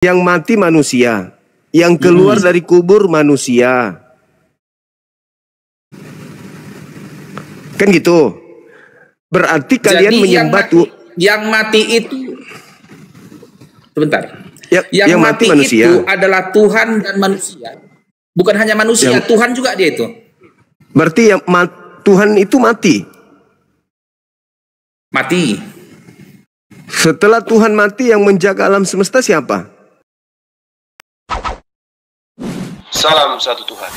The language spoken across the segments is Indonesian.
Yang mati manusia, yang keluar dari kubur manusia. Kan gitu. Berarti kalian menyembah yang mati itu sebentar. Yang mati manusia itu adalah Tuhan dan manusia. Bukan hanya manusia, Tuhan juga dia itu. Berarti yang Tuhan itu mati. Mati. Setelah Tuhan mati, yang menjaga alam semesta siapa? Salam satu Tuhan.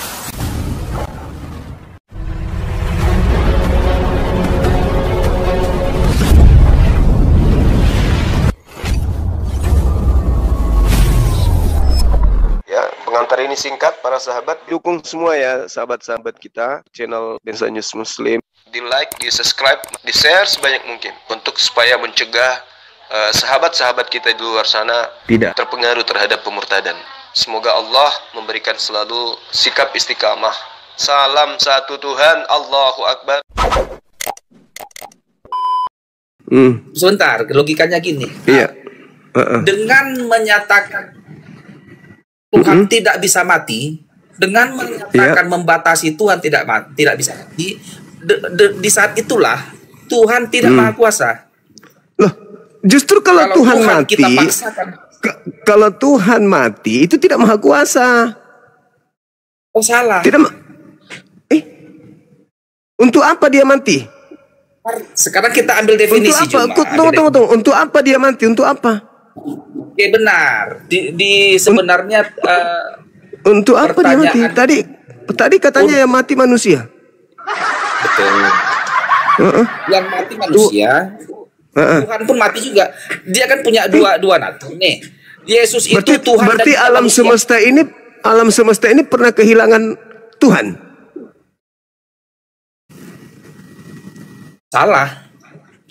Ya, pengantar ini singkat para sahabat. Dukung semua ya sahabat-sahabat kita channel Densa News Muslim. Di like, di subscribe, di share sebanyak mungkin untuk supaya mencegah sahabat-sahabat kita di luar sana tidak terpengaruh terhadap pemurtadan. Semoga Allah memberikan selalu sikap istiqamah. Salam satu Tuhan, Allahu Akbar. Sebentar, logikanya gini. Iya. Dengan menyatakan Tuhan tidak bisa mati, dengan menyatakan membatasi Tuhan tidak bisa mati, di saat itulah Tuhan tidak maha kuasa. Loh, justru kalau Tuhan mati, kita paksakan. Kalau Tuhan mati itu tidak maha kuasa. Oh, salah. Tidak. Untuk apa dia mati? Sekarang kita ambil definisi. Tunggu. Untuk apa dia mati? Untuk apa? Oke, benar. Sebenarnya untuk apa dia mati? Tadi katanya yang mati manusia. Betul. Yang mati manusia. Tuhan pun mati juga. Dia kan punya dua natur nih. Yesus itu Tuhan. Berarti dan alam semesta ini pernah kehilangan Tuhan. Salah.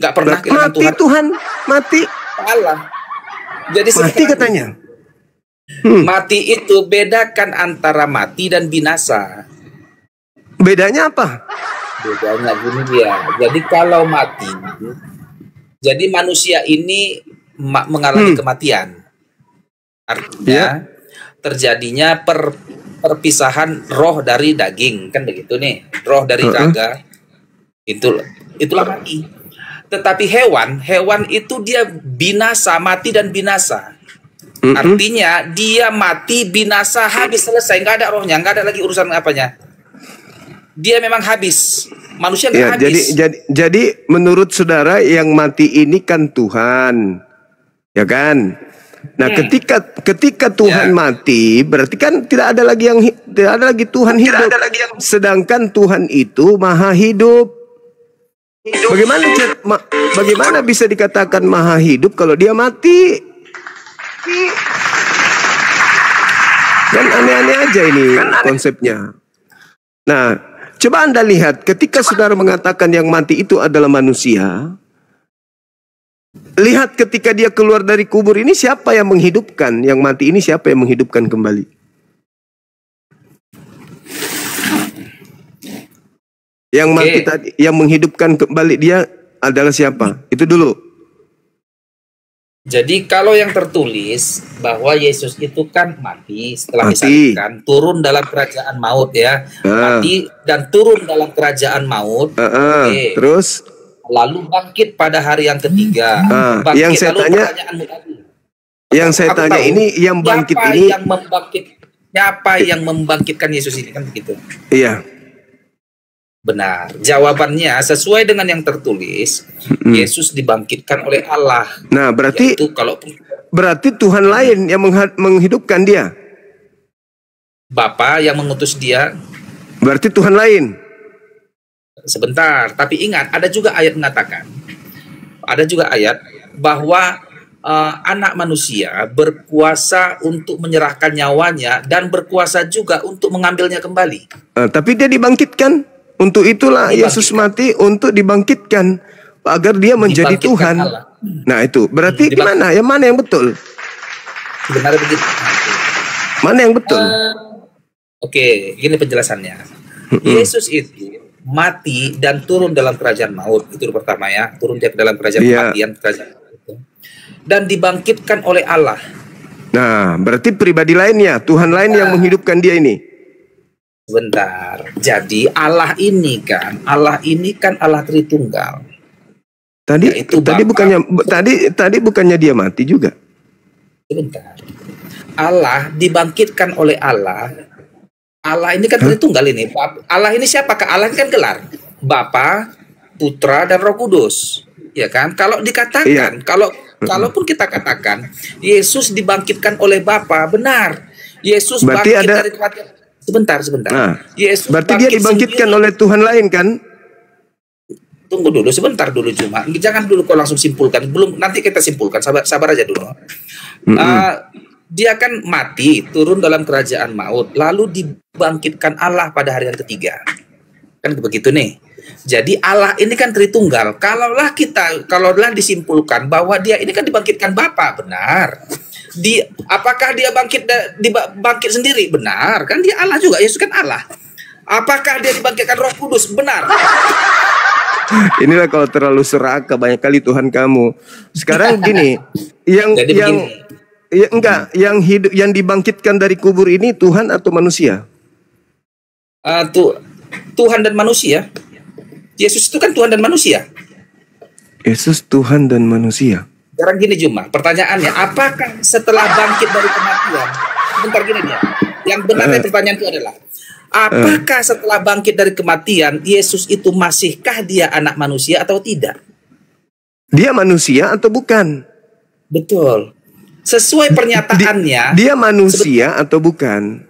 Nggak pernah kehilangan Tuhan. Tuhan mati. Salah. Jadi mati katanya. Mati itu bedakan antara mati dan binasa. Bedanya apa? Bedanya gini dia. Jadi kalau mati, jadi manusia ini mengalami kematian. Artinya terjadinya perpisahan roh dari daging, kan begitu nih. Roh dari raga. Itulah mati. Tetapi hewan itu dia binasa, mati dan binasa. Artinya dia mati, binasa, habis, selesai, nggak ada rohnya, nggak ada lagi urusan apanya. Dia memang habis. Manusia nggak habis. Jadi menurut saudara yang mati ini kan Tuhan, ya kan? Nah, ketika Tuhan mati, berarti kan tidak ada lagi Tuhan hidup. Sedangkan Tuhan itu maha hidup. Bagaimana bisa dikatakan maha hidup kalau dia mati? Kan aneh-aneh aja ini konsepnya. Nah, coba Anda lihat ketika saudara mengatakan yang mati itu adalah manusia. Lihat ketika dia keluar dari kubur ini siapa yang menghidupkan? Yang mati ini siapa yang menghidupkan kembali? Yang mati tadi, yang menghidupkan kembali dia adalah siapa? Itu dulu. Jadi kalau yang tertulis bahwa Yesus itu kan mati setelah disalibkan, turun dalam kerajaan maut ya. Mati dan turun dalam kerajaan maut. Terus? Lalu bangkit pada hari yang ketiga. Yang saya tanya, ini yang bangkit ini. Siapa yang membangkitkan Yesus ini, kan begitu? Iya. Benar. Jawabannya sesuai dengan yang tertulis, Yesus dibangkitkan oleh Allah. Nah, berarti Tuhan lain yang menghidupkan dia. Bapa yang mengutus dia. Berarti Tuhan lain. Sebentar, tapi ingat ada juga ayat mengatakan, bahwa anak manusia berkuasa untuk menyerahkan nyawanya dan berkuasa juga untuk mengambilnya kembali. Tapi dia dibangkitkan. Untuk itulah Yesus mati, untuk dibangkitkan agar dia menjadi Tuhan. Allah. Nah itu berarti gimana? Yang mana yang betul? Sebenarnya begitu. Mana yang betul? Oke, gini penjelasannya. Yesus itu mati dan turun dalam kerajaan maut. Itu pertama ya, turun dia ke dalam kerajaan kematian, kerajaan itu. Dan dibangkitkan oleh Allah. Nah, berarti pribadi lainnya, Tuhan lain yang menghidupkan dia ini. Sebentar. Jadi Allah ini kan Allah Tritunggal. Tadi bukannya dia mati juga. Sebentar. Allah dibangkitkan oleh Allah. Allah ini kan Tritunggal ini. Allah ini siapakah? Allah ini kan gelar. Bapa, Putra, dan Roh Kudus. Ya kan? Kalau dikatakan, kalaupun kita katakan Yesus dibangkitkan oleh Bapa, benar. Yesus berarti bangkit dari kematian. Sebentar. Nah, Yesus berarti dia dibangkitkan sendiri oleh Tuhan lain kan? Tunggu dulu, sebentar dulu cuma. Jangan dulu kau langsung simpulkan. Belum, nanti kita simpulkan. Sabar aja dulu. Dia kan mati, turun dalam kerajaan maut, lalu dibangkitkan Allah pada hari yang ketiga. Kan begitu nih. Jadi Allah ini kan Tritunggal. Kalaulah disimpulkan bahwa dia ini kan dibangkitkan Bapa, benar. Apakah dia bangkit sendiri? Benar. Kan dia Allah juga. Yesus kan Allah. Apakah dia dibangkitkan Roh Kudus? Benar. Inilah kalau terlalu serakah banyak kali Tuhan kamu. Sekarang gini, yang dibangkitkan dari kubur ini Tuhan atau manusia? Tuhan dan manusia. Yesus itu kan Tuhan dan manusia. Yesus Tuhan dan manusia. Sekarang gini Juma, pertanyaannya, apakah setelah bangkit dari kematian? Bentar gini dia. Yang benarnya pertanyaan itu adalah, apakah setelah bangkit dari kematian Yesus itu masihkah dia anak manusia atau tidak? Dia manusia atau bukan? Betul. Sesuai pernyataannya. Dia manusia atau bukan?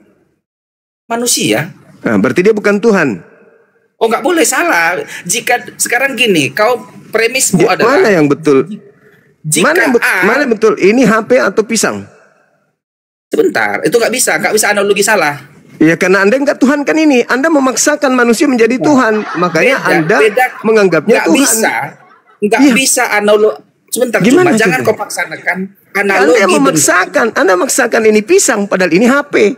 Manusia. Nah, berarti dia bukan Tuhan. Oh, nggak boleh, salah. Jika sekarang gini, kau premismu adalah mana yang betul? Mana betul? Ini HP atau pisang? Sebentar, itu nggak bisa analogi salah. Ya karena Anda nggak Tuhan kan ini. Anda memaksakan manusia menjadi Tuhan. Makanya Anda menganggapnya Tuhan. Nggak bisa analogi. Sebentar, gimana jangan kau paksakan analogi. Anda memaksakan ini pisang padahal ini HP.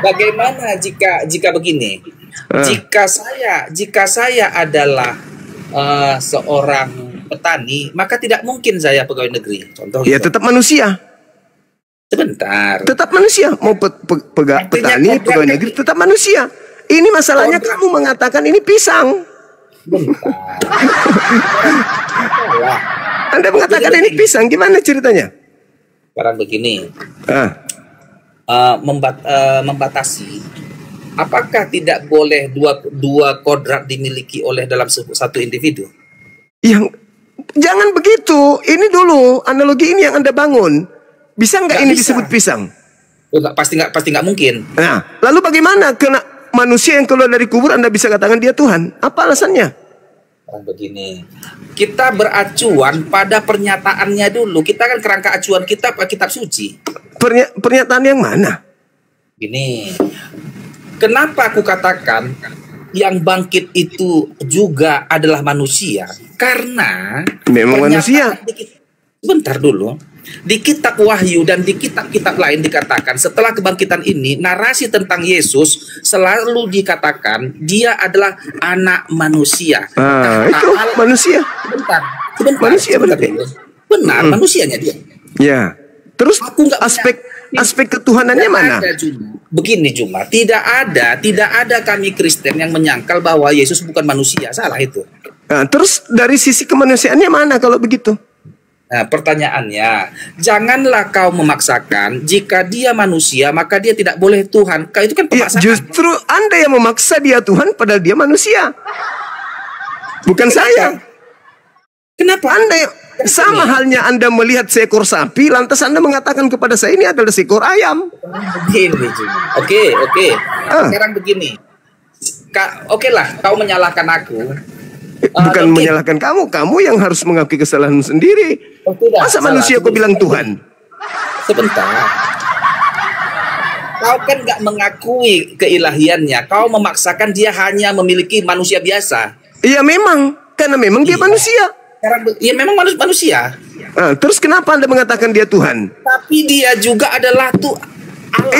Bagaimana jika begini? Jika saya adalah seorang petani, maka tidak mungkin saya pegawai negeri. Contoh. Ya tetap manusia. Sebentar. Tetap manusia. Mau petani, pegawai negeri, tetap manusia. Ini masalahnya kamu mengatakan ini pisang. Bentar. Anda mengatakan ini pisang, gimana ceritanya? Sekarang begini. Membatasi. Apakah tidak boleh dua kodrat dimiliki oleh dalam satu individu? Jangan begitu. Ini dulu analogi ini yang Anda bangun. Bisa nggak ini disebut pisang? Pasti nggak mungkin. Nah, lalu bagaimana kena manusia yang keluar dari kubur Anda bisa katakan dia Tuhan? Apa alasannya? Begini, kita beracuan pada pernyataannya dulu. Kita kan kerangka acuan kita kitab suci. Pernyataan yang mana? Gini, kenapa aku katakan yang bangkit itu juga adalah manusia? Karena memang manusia. Sebentar dulu. Di kitab Wahyu dan di kitab-kitab lain dikatakan setelah kebangkitan ini narasi tentang Yesus selalu dikatakan dia adalah anak manusia. Itu manusia. Sebentar. Manusia berarti. Benar, manusianya dia. Ya. Terus aspek ketuhanannya mana? Begini Juma, tidak ada kami Kristen yang menyangkal bahwa Yesus bukan manusia. Salah itu. Nah, terus dari sisi kemanusiaannya mana kalau begitu? Nah, pertanyaannya, janganlah kau memaksakan jika dia manusia maka dia tidak boleh Tuhan. Itu kan pemaksaan. Justru Anda yang memaksa dia Tuhan padahal dia manusia. Bukan saya. Kenapa? Anda sama halnya Anda melihat seekor sapi lantas Anda mengatakan kepada saya ini adalah seekor ayam. Begini, Oke. Sekarang begini. Oke lah, kau menyalahkan aku. Bukan menyalahkan kamu yang harus mengakui kesalahanmu sendiri. Masa manusia kau bilang Tuhan? Sebentar. Kau kan nggak mengakui keilahiannya. Kau memaksakan dia hanya memiliki manusia biasa. Iya memang, karena memang dia manusia. Ya memang manusia. Terus kenapa Anda mengatakan dia Tuhan? Tapi dia juga adalah Allah.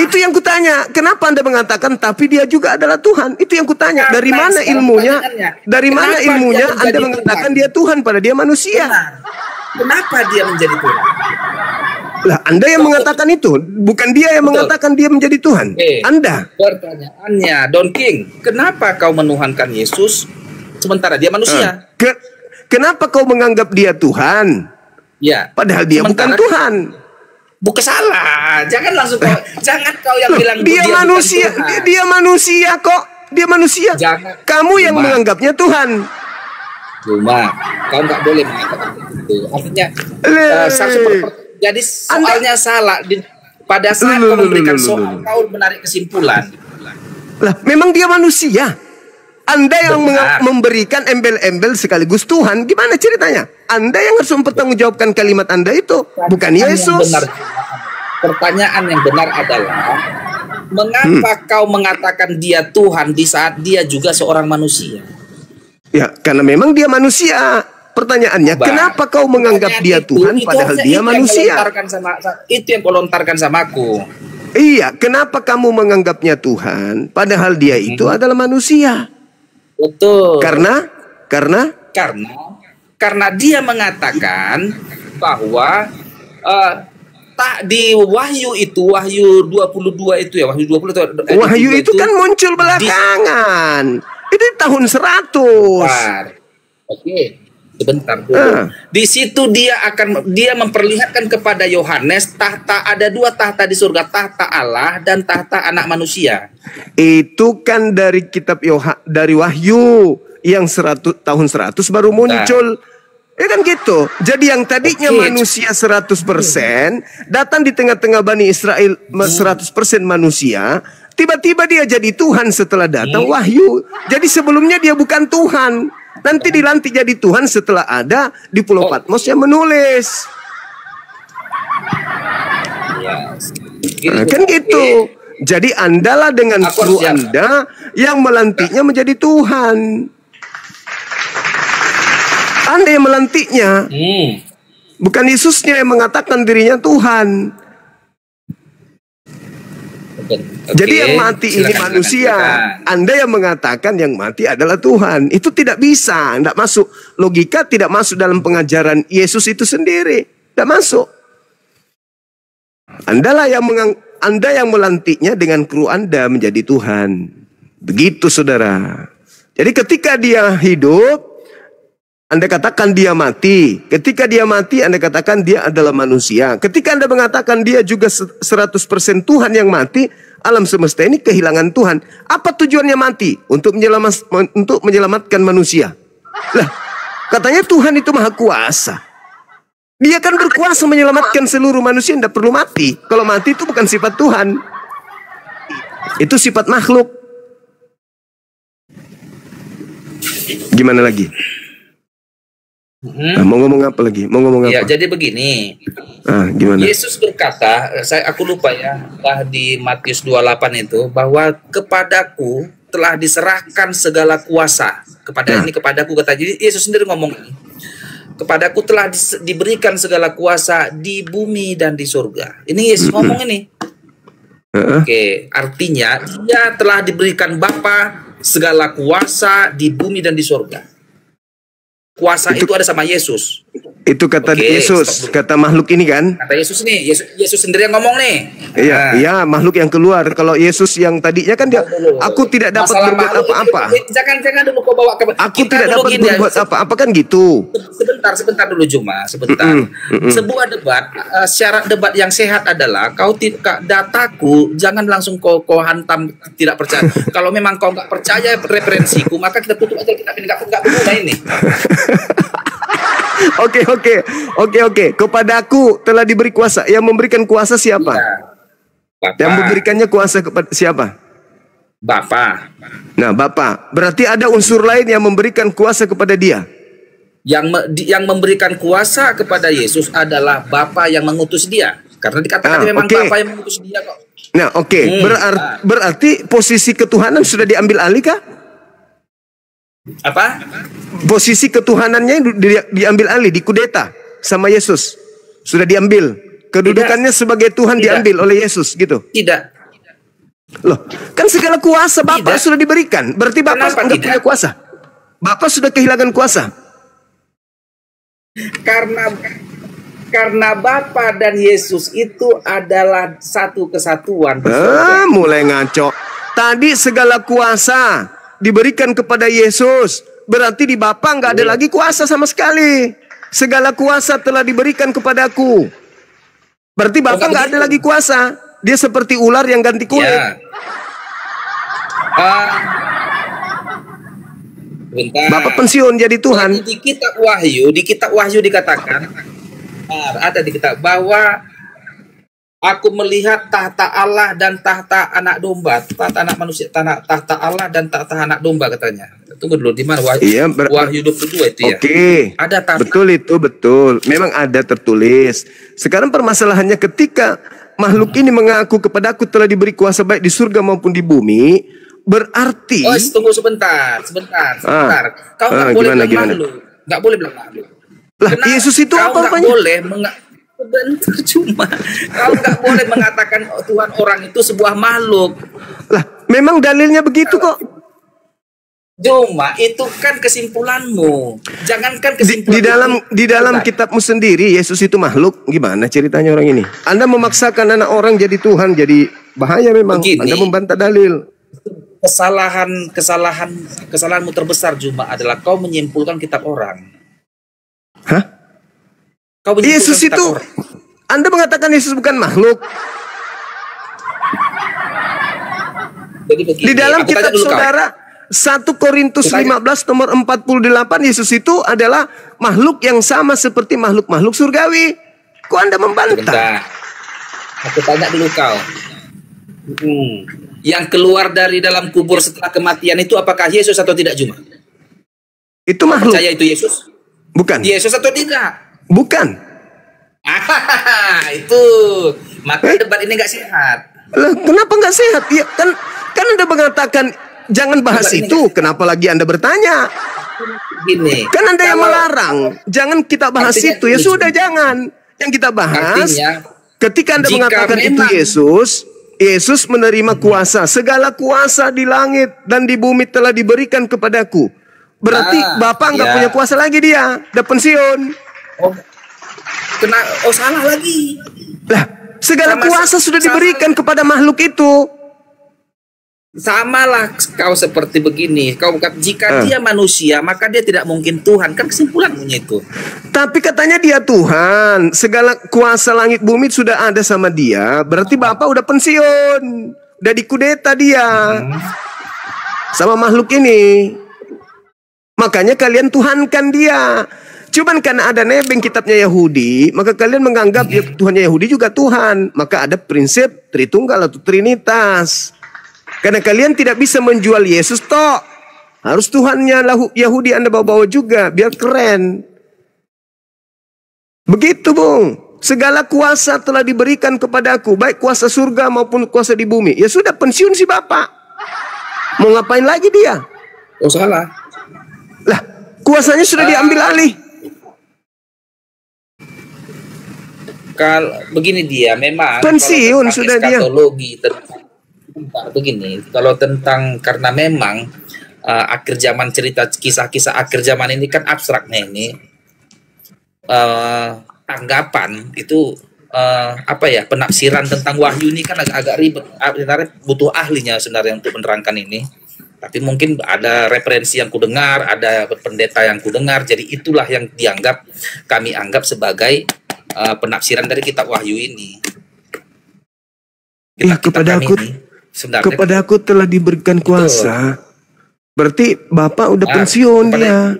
Itu yang kutanya. Kenapa Anda mengatakan tapi dia juga adalah Tuhan? Itu yang kutanya. Dari mana ilmunya? Dari mana ilmunya Anda mengatakan dia Tuhan pada dia manusia? Kenapa dia menjadi Tuhan? Lah, Anda yang mengatakan itu, bukan dia yang mengatakan dia menjadi Tuhan. Anda. Pertanyaannya, Don King, kenapa kau menuhankan Yesus sementara dia manusia? Kenapa kau menganggap dia Tuhan? Ya. Padahal dia bukan Tuhan. Bukan salah. Jangan langsung jangan kau yang bilang dia manusia. Dia manusia kok. Dia manusia. Kamu yang menganggapnya Tuhan. Cuma kau nggak boleh mengatakan itu. Artinya jadi soalnya salah pada saat kau memberikan soal kau menarik kesimpulan. Lah, memang dia manusia. Anda yang memberikan embel-embel sekaligus Tuhan, gimana ceritanya? Anda yang harus mempertanggungjawabkan kalimat Anda itu, bukan Yesus. Pertanyaan yang benar adalah, mengapa kau mengatakan dia Tuhan di saat dia juga seorang manusia? Ya, karena memang dia manusia. Pertanyaannya, kenapa kau menganggap dia Tuhan padahal dia manusia? Itu yang kau lontarkan sama aku. Iya, kenapa kamu menganggapnya Tuhan padahal dia itu adalah manusia? Betul. Karena dia mengatakan bahwa tak di Wahyu itu, Wahyu 22 itu ya, Wahyu 20 itu. Wahyu itu kan muncul belakangan. Itu tahun 100. Oke. Sebentar dulu. Di situ dia memperlihatkan kepada Yohanes ada 2 tahta di surga, tahta Allah dan tahta anak manusia. Itu kan dari kitab dari Wahyu yang tahun 100 baru muncul. Ya kan gitu. Jadi yang tadinya manusia 100% datang di tengah-tengah Bani Israel 100% manusia, tiba-tiba dia jadi Tuhan setelah datang Wahyu. Jadi sebelumnya dia bukan Tuhan. Nanti dilantik jadi Tuhan setelah ada di Pulau Patmos yang menulis. Nah, kan gitu. Jadi Andalah dengan kru Anda yang melantiknya menjadi Tuhan. Anda yang melantiknya. Bukan Yesusnya yang mengatakan dirinya Tuhan. Jadi yang mati ini manusia. Anda yang mengatakan yang mati adalah Tuhan. Itu tidak bisa, tidak masuk. Logika tidak masuk dalam pengajaran Yesus itu sendiri. Tidak masuk. Anda yang melantiknya dengan kru Anda menjadi Tuhan. Begitu saudara. Jadi ketika dia hidup, Anda katakan dia mati. Ketika dia mati, Anda katakan dia adalah manusia. Ketika Anda mengatakan dia juga 100% Tuhan yang mati, alam semesta ini kehilangan Tuhan. Apa tujuannya mati? Untuk menyelamatkan manusia. Lah, katanya Tuhan itu maha kuasa. Dia kan berkuasa menyelamatkan seluruh manusia, tidak perlu mati. Kalau mati itu bukan sifat Tuhan. Itu sifat makhluk. Gimana lagi? Mau ngomong apa lagi? Mau ngomong apa? Ya, jadi begini. Gimana? Yesus berkata, aku lupa ya, di Matius 28 itu, bahwa kepadaku telah diserahkan segala kuasa. Kepadaku kata. Jadi Yesus sendiri ngomong ini. Kepadaku telah diberikan segala kuasa di bumi dan di surga. Ini Yesus ngomong ini. Oke, artinya dia telah diberikan Bapa segala kuasa di bumi dan di surga. Kuasa itu ada sama Yesus. Itu kata Yesus, kata makhluk ini kan? Kata Yesus nih, Yesus sendiri yang ngomong nih. Iya, makhluk yang keluar. Kalau Yesus yang tadinya kan dia, aku tidak dapat berbuat apa-apa. Jangan dulu kau bawa ke. Aku tidak dapat berbuat apa-apa kan gitu. Sebentar dulu Juma, sebentar. Sebuah debat, syarat debat yang sehat adalah kau dataku jangan langsung kau hantam tidak percaya. Kalau memang kau nggak percaya referensiku, maka kita tutup aja, kita nggak berguna ini. Oke. Kepadaku telah diberi kuasa. Yang memberikan kuasa siapa? Bapak. Yang memberikannya kuasa kepada siapa? Bapa. Nah, Bapa. Berarti ada unsur lain yang memberikan kuasa kepada dia. Yang memberikan kuasa kepada Yesus adalah Bapa yang mengutus dia. Karena dikatakan memang Bapa yang mengutus dia kok. Nah, berarti posisi ketuhanan sudah diambil alih kah? Apa? Posisi ketuhanannya diambil alih, dikudeta sama Yesus. Sudah diambil. Kedudukannya sebagai Tuhan diambil oleh Yesus gitu. Tidak. Loh, kan segala kuasa Bapa sudah diberikan. Berarti Bapa sudah punya kuasa. Bapa sudah kehilangan kuasa. Karena Bapa dan Yesus itu adalah satu kesatuan. Mulai ngaco. Tadi segala kuasa diberikan kepada Yesus. Berarti di Bapa nggak ada lagi kuasa sama sekali. Segala kuasa telah diberikan kepadaku. Berarti Bapa nggak ada lagi kuasa. Dia seperti ular yang ganti kulit. Ya. Bapak pensiun jadi Tuhan. Di kitab Wahyu dikatakan, ada di kitab bahwa aku melihat tahta Allah dan tahta anak domba, tahta anak manusia, tahta Allah dan tahta anak domba katanya. Tunggu dulu, di mana Wahyu 22 itu ya? Oke. Ada tahta. Betul itu, betul. Memang ada tertulis. Sekarang permasalahannya ketika makhluk ini mengaku kepadaku telah diberi kuasa baik di surga maupun di bumi, berarti tunggu sebentar. Kau nggak boleh bilang makhluk. Nggak boleh bilang makhluk. Lah, Yesus itu apa apanya? Kau nggak boleh kau nggak boleh mengatakan Tuhan orang itu sebuah makhluk. Lah, memang dalilnya begitu kok. Cuma itu kan kesimpulanmu. Jangankan kesimpulan. Di dalam kitabmu sendiri Yesus itu makhluk. Gimana ceritanya orang ini? Anda memaksakan anak orang jadi Tuhan, jadi bahaya memang. Begini, Anda membantah dalil. Kesalahanmu terbesar cuma adalah kau menyimpulkan kitab orang. Hah? Yesus itu orang. Anda mengatakan Yesus bukan makhluk. Jadi begini, di dalam kitab saudara 1 Korintus 15 nomor 48, Yesus itu adalah makhluk yang sama seperti makhluk-makhluk surgawi. Kok Anda membantah? Sebentar. Aku tanya dulu kau. Yang keluar dari dalam kubur setelah kematian itu apakah Yesus atau tidak cuma? Itu makhluk. Percaya itu Yesus? Bukan. Yesus atau tidak? Bukan. Itu. Maka debat ini nggak sehat. Lah, kenapa nggak sehat? Ya, kan Anda mengatakan jangan bahas itu. Kenapa lagi Anda bertanya? Gini. Kan Anda yang melarang. Jangan kita bahas itu. Ya sudah, jangan. Yang kita bahas ketika Anda mengatakan itu Yesus menerima kuasa. Segala kuasa di langit dan di bumi telah diberikan kepadaku. Berarti Bapak nggak punya kuasa lagi, dia udah pensiun. Salah lagi. Lah, segala kuasa sudah diberikan kepada makhluk itu. Samalah kau seperti begini. Kau jika dia manusia, maka dia tidak mungkin Tuhan. Kan kesimpulanmu itu. Tapi katanya dia Tuhan. Segala kuasa langit bumi sudah ada sama dia. Berarti Bapak udah pensiun. Udah dikudeta dia. Sama makhluk ini. Makanya kalian tuhankan dia. Cuman karena ada nebeng kitabnya Yahudi, maka kalian menganggap ya, Tuhannya Yahudi juga Tuhan. Maka ada prinsip Tritunggal atau Trinitas. Karena kalian tidak bisa menjual Yesus toh. Harus Tuhannya Yahudi Anda bawa-bawa juga, biar keren. Begitu, Bung. Segala kuasa telah diberikan kepadaku, baik kuasa surga maupun kuasa di bumi. Ya sudah, pensiun si Bapak. Mau ngapain lagi dia? Salah. Lah, kuasanya sudah diambil alih. Kalau begini dia memang pensiun sudah dia. Begini, kalau tentang karena memang akhir zaman, cerita kisah-kisah akhir zaman ini kan abstraknya ini, tanggapan itu penafsiran tentang wahyu ini kan agak ribet. Butuh ahlinya sebenarnya untuk menerangkan ini. Tapi mungkin ada referensi yang kudengar, ada pendeta yang kudengar, jadi itulah yang kami anggap sebagai penafsiran dari kitab Wahyu ini. Kepada aku telah diberikan kuasa. Berarti Bapak udah pensiun dia.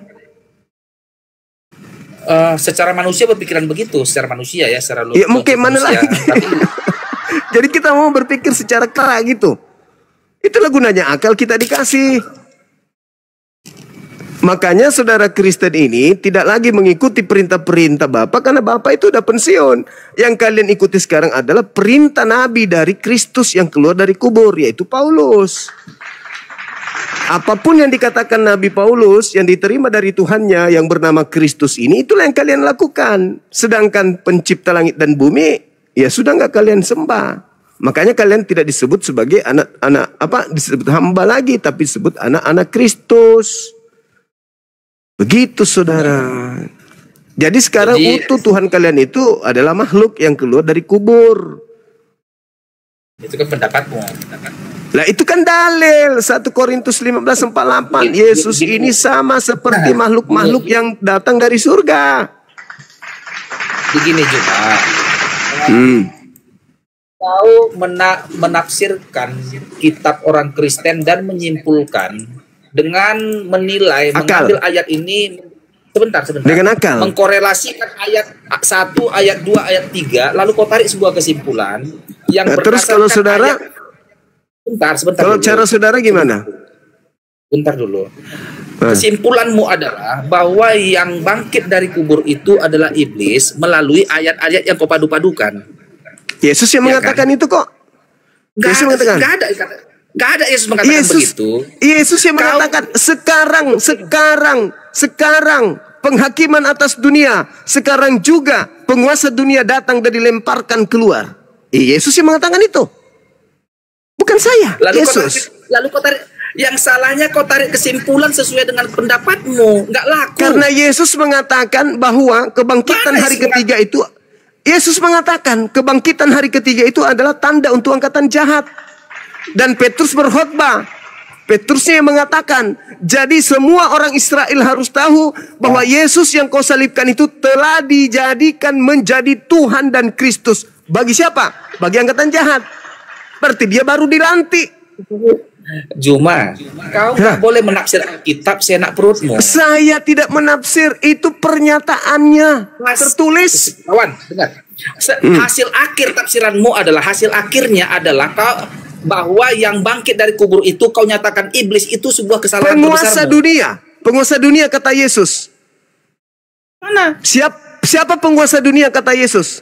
Secara manusia berpikiran begitu, secara manusia ya, secara ya mungkin mana lagi. Jadi kita mau berpikir secara kera gitu. Itulah gunanya akal kita dikasih. Makanya saudara Kristen ini tidak lagi mengikuti perintah-perintah Bapak karena Bapak itu udah pensiun. Yang kalian ikuti sekarang adalah perintah Nabi dari Kristus yang keluar dari kubur, yaitu Paulus. Apapun yang dikatakan Nabi Paulus yang diterima dari Tuhannya yang bernama Kristus ini, itulah yang kalian lakukan. Sedangkan pencipta langit dan bumi, ya sudah nggak kalian sembah. Makanya kalian tidak disebut sebagai disebut hamba lagi, tapi disebut anak-anak Kristus. Begitu saudara. Jadi sekarang Jadi- utuh Tuhan kalian itu adalah makhluk yang keluar dari kubur. Itu kan pendapatmu. Lah itu kan dalil 1 Korintus 15:48. Yesus ini sama seperti makhluk-makhluk yang datang dari surga. Begini juga. Kau menafsirkan kitab orang Kristen dan menyimpulkan dengan menilai, Akal. mengambil ayat ini sebentar. Dengan akal. Mengkorelasikan ayat 1, ayat 2, ayat 3, lalu kau tarik sebuah kesimpulan yang Nah, terus kalau berdasarkan saudara, sebentar kalau dulu. cara saudara gimana? Bentar dulu. Kesimpulanmu adalah bahwa yang bangkit dari kubur itu adalah iblis melalui ayat-ayat yang kau padu-padukan. Yesus yang Ya mengatakan itu kok. Yesus mengatakan. Gak ada Yesus mengatakan begitu. Yesus yang Kau- mengatakan sekarang penghakiman atas dunia, sekarang juga penguasa dunia datang dan dilemparkan keluar. Yesus yang mengatakan itu. Bukan saya, Yesus. Lalu kau tarik, yang salahnya kau tarik kesimpulan sesuai dengan pendapatmu, nggak laku. Karena Yesus mengatakan bahwa kebangkitan Mana hari Yesus ketiga itu, Yesus mengatakan kebangkitan hari ketiga itu adalah tanda untuk angkatan jahat. Dan Petrus berkhotbah. Petrusnya yang mengatakan, jadi semua orang Israel harus tahu bahwa Yesus yang kau salibkan itu telah dijadikan menjadi Tuhan dan Kristus. Bagi siapa? Bagi angkatan jahat. Berarti dia baru dilantik. Juma, kau nggak boleh menafsir kitab seenak perutmu. Saya tidak menafsir, itu pernyataannya tertulis. Kawan, dengar. Hasil akhir tafsiranmu adalah, hasil akhirnya adalah kau bahwa yang bangkit dari kubur itu kau nyatakan iblis itu sebuah kesalahan Penguasa terbesarmu. penguasa dunia kata Yesus. Mana? Siapa penguasa dunia kata Yesus?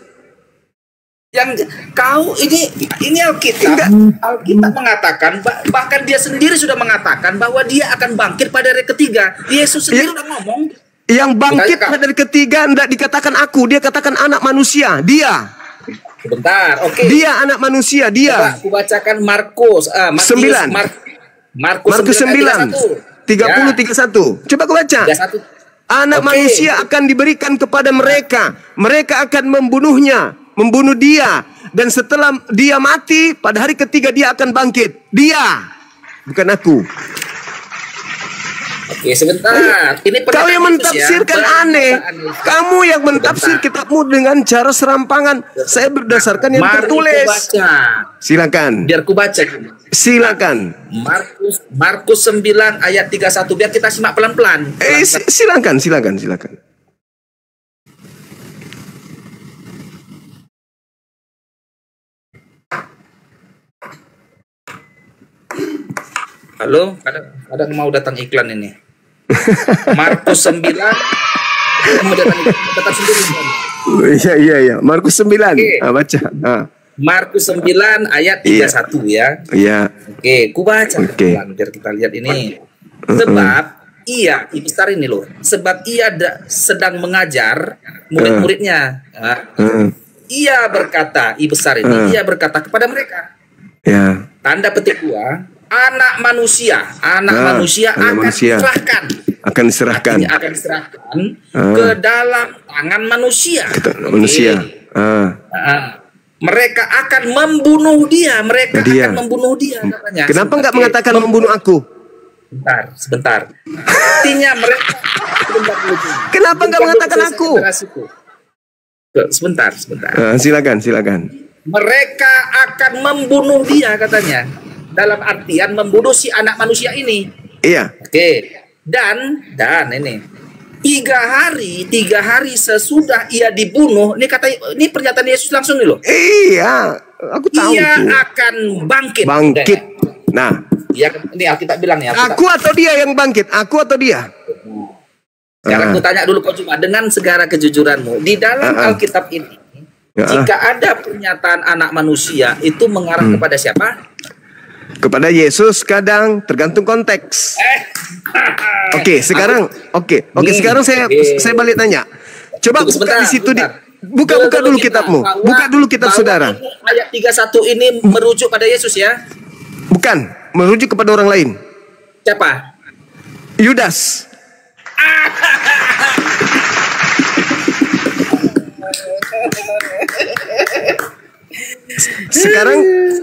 Yang kau ini Alkitab mengatakan, bahkan dia sendiri sudah mengatakan bahwa dia akan bangkit pada hari ketiga. Yesus sendiri udah ngomong. Yang bangkit Makanya, pada hari ketiga tidak dikatakan aku, dia katakan anak manusia, dia. Sebentar, oke. Dia anak manusia, dia. Aku bacakan Markus 9. Markus 9 30-31. Coba aku baca. 31. Anak Oke. manusia akan diberikan kepada mereka. Mereka akan membunuh dia. Dan setelah dia mati, pada hari ketiga dia akan bangkit. Dia, bukan aku. Oke, sebentar. Ini Kau yang pernyataan Yesus mentafsirkan ya. aneh. Pernyataan Kamu yang mentafsir Sebentar. kitabmu dengan cara serampangan. Saya berdasarkan yang Mari tertulis. ku baca. Silakan. Biar ku baca. Silakan. Markus 9 ayat 31, biar kita simak pelan-pelan. Silakan. Halo, kadang mau datang iklan ini. Markus 9 mau datang sendiri. Iya. Markus 9. Oke. Baca. Markus 9 ayat 31 ya. Iya. Oke, ku baca Oke. pelan biar kita lihat ini. Sebab ia, besar ini loh. Sebab ia sedang mengajar murid-muridnya. Ia berkata, besar ini, ia berkata kepada mereka. Ya. Tanda petik 2, anak manusia anak akan manusia. diserahkan. Akan diserahkan. Artinya akan diserahkan ke dalam tangan manusia. Manusia. Mereka akan membunuh dia. Mereka Dia. akan membunuh dia katanya. Kenapa nggak Oke. mengatakan membunuh aku? Sebentar. Artinya mereka. Kenapa nggak mengatakan aku? Sebentar. Silakan. Mereka akan membunuh dia katanya. Dalam artian membunuh si anak manusia ini. Iya. Oke. Dan ini 3 hari sesudah ia dibunuh, ini pernyataan Yesus langsung nih loh. Iya. Aku tahu Ia tuh. akan bangkit. Bangkit. Nah. Ini Alkitab bilang ya. Aku atau dia yang bangkit? Aku atau dia? Sekarang aku tanya dulu kau cuma dengan segala kejujuranmu. Di dalam Alkitab ini, jika ada pernyataan anak manusia, itu mengarah kepada siapa? Kepada Yesus kadang tergantung konteks. Oke, sekarang sekarang saya balik tanya. Coba Tunggu buka sebentar, di situ sebentar. buka dulu kitabmu. Buka dulu kitab saudara. Ini, ayat 31 ini merujuk pada Yesus ya. Bukan, merujuk kepada orang lain. Siapa? Yudas.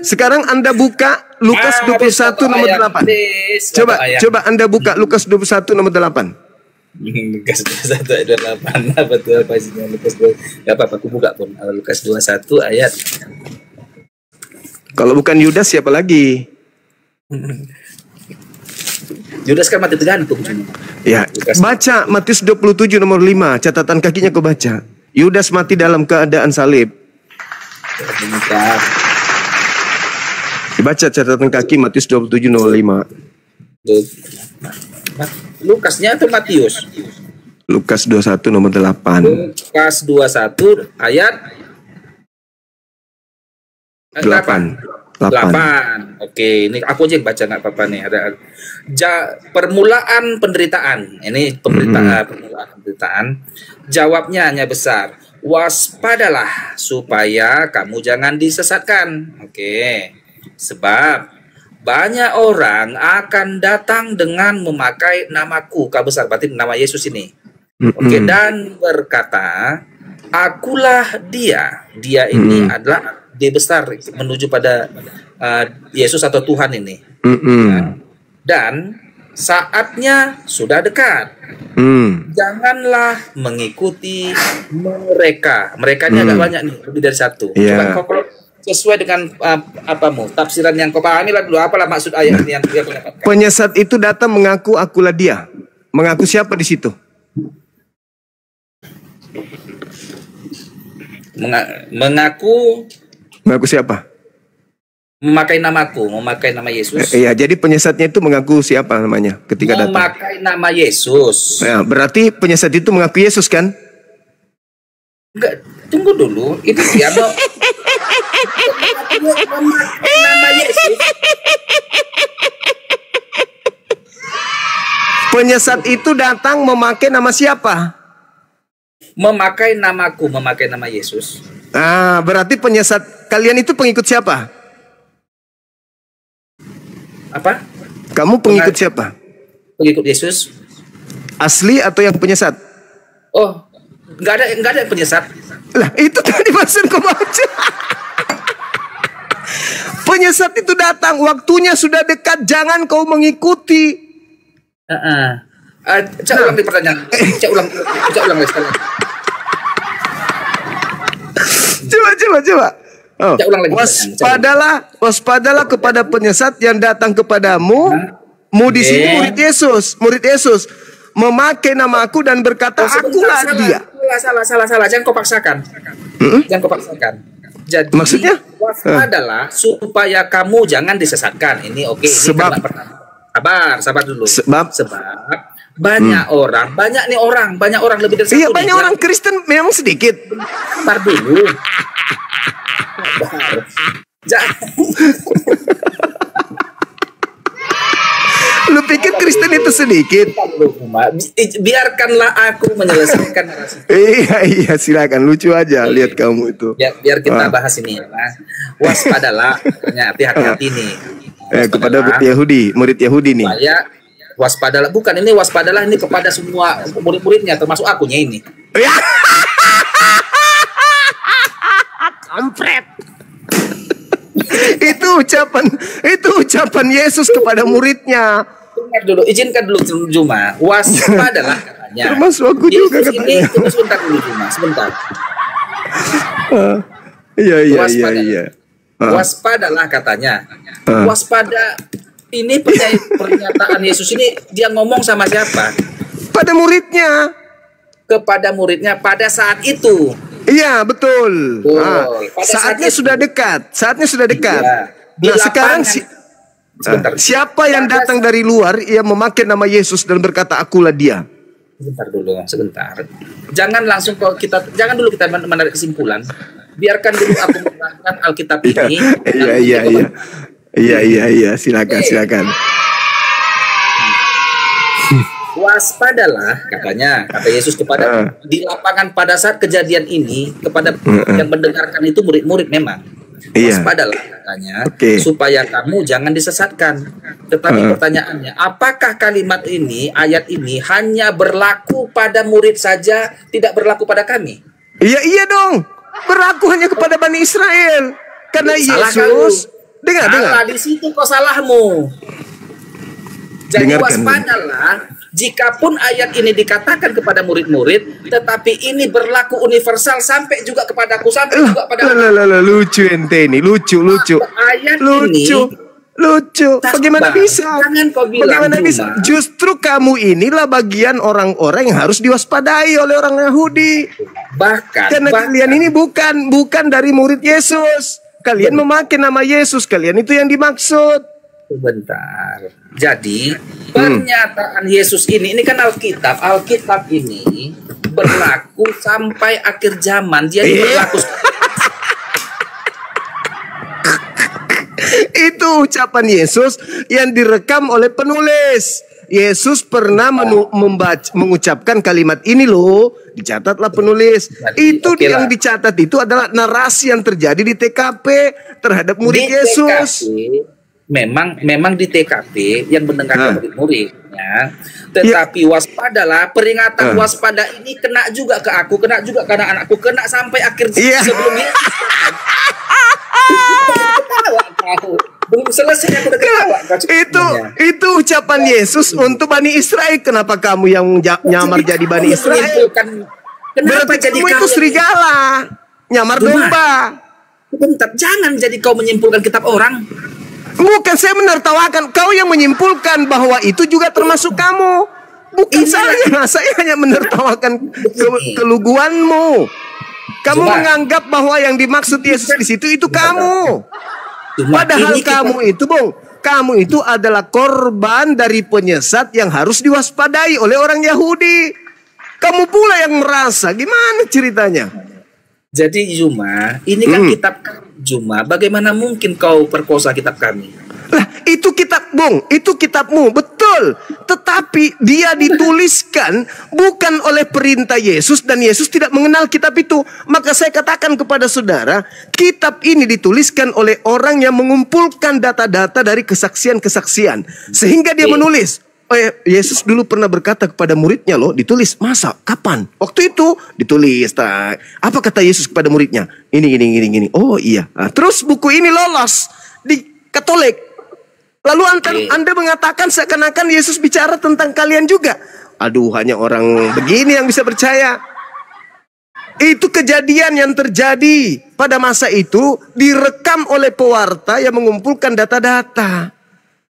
Sekarang Anda buka Lukas 21 nomor 8. Coba Anda buka Lukas 21 nomor 8. Lukas 21 ayat 28. Apa tuh apa isinya Lukas 2? Enggak apa-apa aku buka pun. Lukas 21 ayat. Kalau bukan Yudas siapa lagi? Yudas kan mati tergantung. Ya, baca Matius 27 nomor 5, catatan kakinya kau baca. Yudas mati dalam keadaan salib. Baca catatan kaki Matius 27 nomor 5. Lukasnya atau Matius? Lukas 21 nomor 8. Lukas 21 ayat 8. Oke, ini aku aja yang baca nggak apa-apa nih. Ada permulaan penderitaan. Ini permulaan penderitaan. Jawabnya hanya besar. Waspadalah supaya kamu jangan disesatkan. Oke. Sebab banyak orang akan datang dengan memakai namaku. Besar berarti nama Yesus ini. Oke, dan berkata, akulah dia. Dia ini adalah D besar menuju pada Yesus atau Tuhan ini. Dan saatnya sudah dekat. Janganlah mengikuti mereka. Mereka ini agak banyak nih, lebih dari satu. Yeah. Coba kalau sesuai dengan tafsiran yang kau pahami lah dulu, apalah maksud ayat ini yang dia pendapatkan. Penyesat itu datang mengaku akulah dia. Mengaku siapa di situ? Mengaku siapa? Memakai namaku, memakai nama Yesus. Iya, jadi penyesatnya itu mengaku siapa namanya ketika datang? Memakai nama Yesus. Ya, berarti penyesat itu mengaku Yesus kan? Enggak, tunggu dulu. Itu dia mau memakai nama Yesus. Penyesat itu datang memakai nama siapa? Memakai namaku, memakai nama Yesus. Berarti penyesat kalian itu pengikut siapa? Apa? Kamu pengikut siapa? Pengikut Yesus. Asli atau yang penyesat? Oh, nggak ada yang penyesat. Lah, itu tadi maksud kau baca. Penyesat itu datang, waktunya sudah dekat, jangan kau mengikuti. Cak ulang di pertanyaan. Cak ulang sekali. Coba. Oh. Waspadalah kepada penyesat yang datang kepadamu. Di sini murid Yesus memakai namaku dan berkata akulah dia. Salah. Jangan kau paksakan. Jangan kau paksakan. Jadi maksudnya waspadalah supaya kamu jangan disesatkan. Ini oke. Sebab sabar dulu. Sebab banyak orang lebih dari satu. Iya, banyak orang Kristen memang sedikit. Sabar dulu. Lu pikir Kristen itu sedikit? Biarkanlah aku menyelesaikan. Iya, silakan, lucu aja lihat kamu itu. Biar kita bahas ini. Waspadalah, hati-hati nih. Kepada murid Yahudi nih. Waspadalah, bukan ini waspadalah ini kepada semua murid-muridnya termasuk akunya ini. Kampret. itu ucapan Yesus kepada muridnya. Dengar dulu, izinkan dulu Juma. Waspadalah katanya. Termasuk aku juga katanya. Tunggu sebentar dulu Juma, sebentar. Iya. Waspadalah katanya. Waspada. Ini pernyataan Yesus ini dia ngomong sama siapa? Pada muridnya. Kepada muridnya pada saat itu. Iya, betul. Saatnya sudah dekat. Iya. Nah, sekarang siapa yang datang dari luar yang memakai nama Yesus dan berkata akulah dia? Sebentar. Jangan dulu kita menarik kesimpulan. Biarkan dulu aku menerangkan Alkitab ini. Iya, silakan. Waspadalah katanya, kata Yesus kepada di lapangan pada saat kejadian ini kepada yang mendengarkan itu murid-murid memang. Waspadalah katanya, supaya kamu jangan disesatkan. Tetapi pertanyaannya, apakah kalimat ini, ayat ini hanya berlaku pada murid saja, tidak berlaku pada kami? Iya dong. Berlaku hanya kepada Bani Israel. Karena Salah Yesus, dengar. di situ kok salahmu. Jadi Dengarkan. waspadalah, jikapun ayat ini dikatakan kepada murid-murid, tetapi ini berlaku universal sampai juga kepadaku, sampai juga pada lucu ente ini, lucu. ayat ini. Lucu. Bagaimana bisa? Jangan kau bilang, Bagaimana bisa? Justru kamu inilah bagian orang-orang yang harus diwaspadai oleh orang Yahudi. Karena kalian ini bukan dari murid Yesus. Kalian memakai nama Yesus, kalian itu yang dimaksud. Sebentar. Jadi pernyataan Yesus ini kan Alkitab. Alkitab ini berlaku sampai akhir zaman. Dia berlaku. Itu ucapan Yesus yang direkam oleh penulis. Yesus pernah mengucapkan kalimat ini loh, dicatatlah penulis. Itu yang dicatat itu adalah narasi yang terjadi di TKP terhadap murid Yesus. Memang di TKP yang mendengarkan murid-muridnya, tetapi waspadalah, peringatan waspada ini kena juga ke aku, kena juga ke anak-anakku, kena sampai akhir sebelumnya. Belum selesai aku udah ketawa. Itu ucapan Yesus untuk Bani Israel. Kenapa kamu yang nyamar jadi Bani Israel? Kenapa jadi kamu itu serigala, nyamar domba? Bentar, jangan jadi kau menyimpulkan kitab orang. Bukan saya menertawakan, kau yang menyimpulkan bahwa itu juga termasuk kamu. Bukan saya hanya menertawakan keluguanmu. Kamu menganggap bahwa yang dimaksud Yesus di situ itu kamu. Padahal kamu itu adalah korban dari penyesat yang harus diwaspadai oleh orang Yahudi. Kamu pula yang merasa, gimana ceritanya? Jadi Juma, ini kan kitab Juma, bagaimana mungkin kau perkosa kitab kami? Lah, itu kitab itu kitabmu, betul. Tetapi dia dituliskan bukan oleh perintah Yesus dan Yesus tidak mengenal kitab itu. Maka saya katakan kepada saudara, kitab ini dituliskan oleh orang yang mengumpulkan data-data dari kesaksian-kesaksian. Sehingga dia menulis. Yesus dulu pernah berkata kepada muridnya loh, ditulis. Masa? Kapan? Waktu itu ditulis. Apa kata Yesus kepada muridnya? Ini. Oh iya. Nah, terus buku ini lolos di Katolik. Lalu Anda mengatakan seakan-akan Yesus bicara tentang kalian juga. Aduh, hanya orang begini yang bisa percaya. Itu kejadian yang terjadi pada masa itu, direkam oleh pewarta yang mengumpulkan data-data.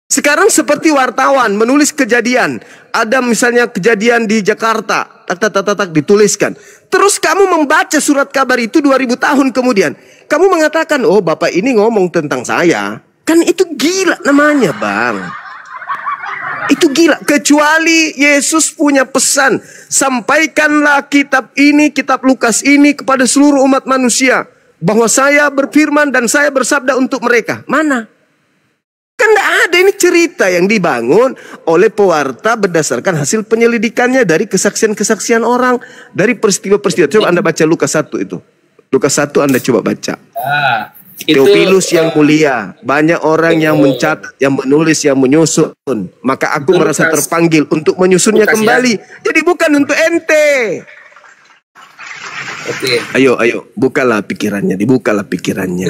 Sekarang seperti wartawan menulis kejadian. Ada misalnya kejadian di Jakarta, tak dituliskan. Terus kamu membaca surat kabar itu 2000 tahun kemudian. Kamu mengatakan, oh Bapak ini ngomong tentang saya. Kan itu gila namanya, Bang. Itu gila. Kecuali Yesus punya pesan, sampaikanlah kitab ini, kitab Lukas ini kepada seluruh umat manusia. Bahwa saya berfirman dan saya bersabda untuk mereka. Mana? Kan tidak ada, ini cerita yang dibangun oleh pewarta berdasarkan hasil penyelidikannya dari kesaksian-kesaksian orang, dari peristiwa-peristiwa. Coba Anda baca Lukas 1 itu. Lukas 1 Anda coba baca. Theophilus yang mulia, banyak orang yang mencatat, yang menulis, yang menyusun. Maka aku merasa terpanggil untuk menyusunnya kembali. Jadi bukan untuk ente. Ayo, bukalah pikirannya, dibukalah pikirannya.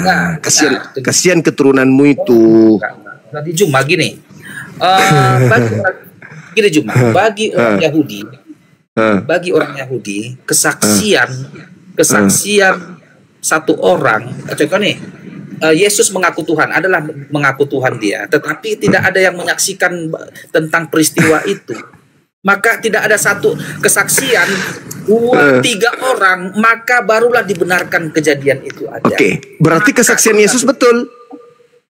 Kasihan keturunanmu itu. Tadi Juma gini, bagi orang Yahudi, kesaksian satu orang, contoh nih, Yesus mengaku Tuhan, adalah mengaku Tuhan dia, tetapi tidak ada yang menyaksikan tentang peristiwa itu. Maka tidak ada satu kesaksian 2-3 orang, maka barulah dibenarkan kejadian itu ada. Oke, berarti kesaksian Yesus betul.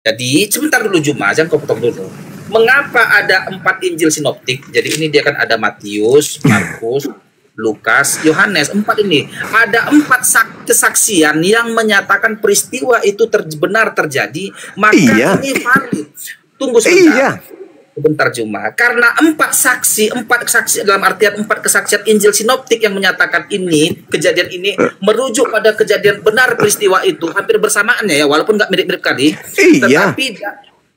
Jadi sebentar dulu Juma, jangan kau potong dulu. Mengapa ada 4 Injil sinoptik? Jadi ini dia kan ada Matius, Markus, Lukas, Yohanes, 4 ini. Ada 4 kesaksian yang menyatakan peristiwa itu benar terjadi, maka ini valid. Tunggu sebentar. Sebentar Juma. Karena 4 saksi dalam artian 4 kesaksian Injil sinoptik yang menyatakan ini, kejadian ini merujuk pada kejadian benar peristiwa itu, hampir bersamaannya ya, walaupun nggak mirip-mirip kali. Tetapi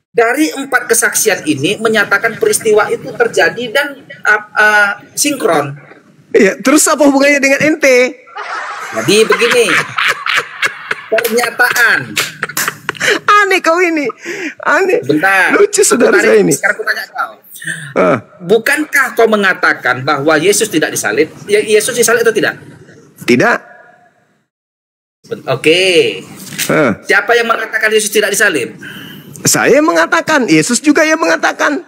dari 4 kesaksian ini menyatakan peristiwa itu terjadi dan sinkron. Iya, terus apa hubungannya dengan ente? Jadi begini, pernyataan. Aneh kau ini. Aneh. Bentar. Lucu saudara saya ini. Sekarang aku tanya kau. Bukankah kau mengatakan bahwa Yesus tidak disalib? Yesus disalib atau tidak? Tidak. Oke. Siapa yang mengatakan Yesus tidak disalib? Saya mengatakan, Yesus juga yang mengatakan.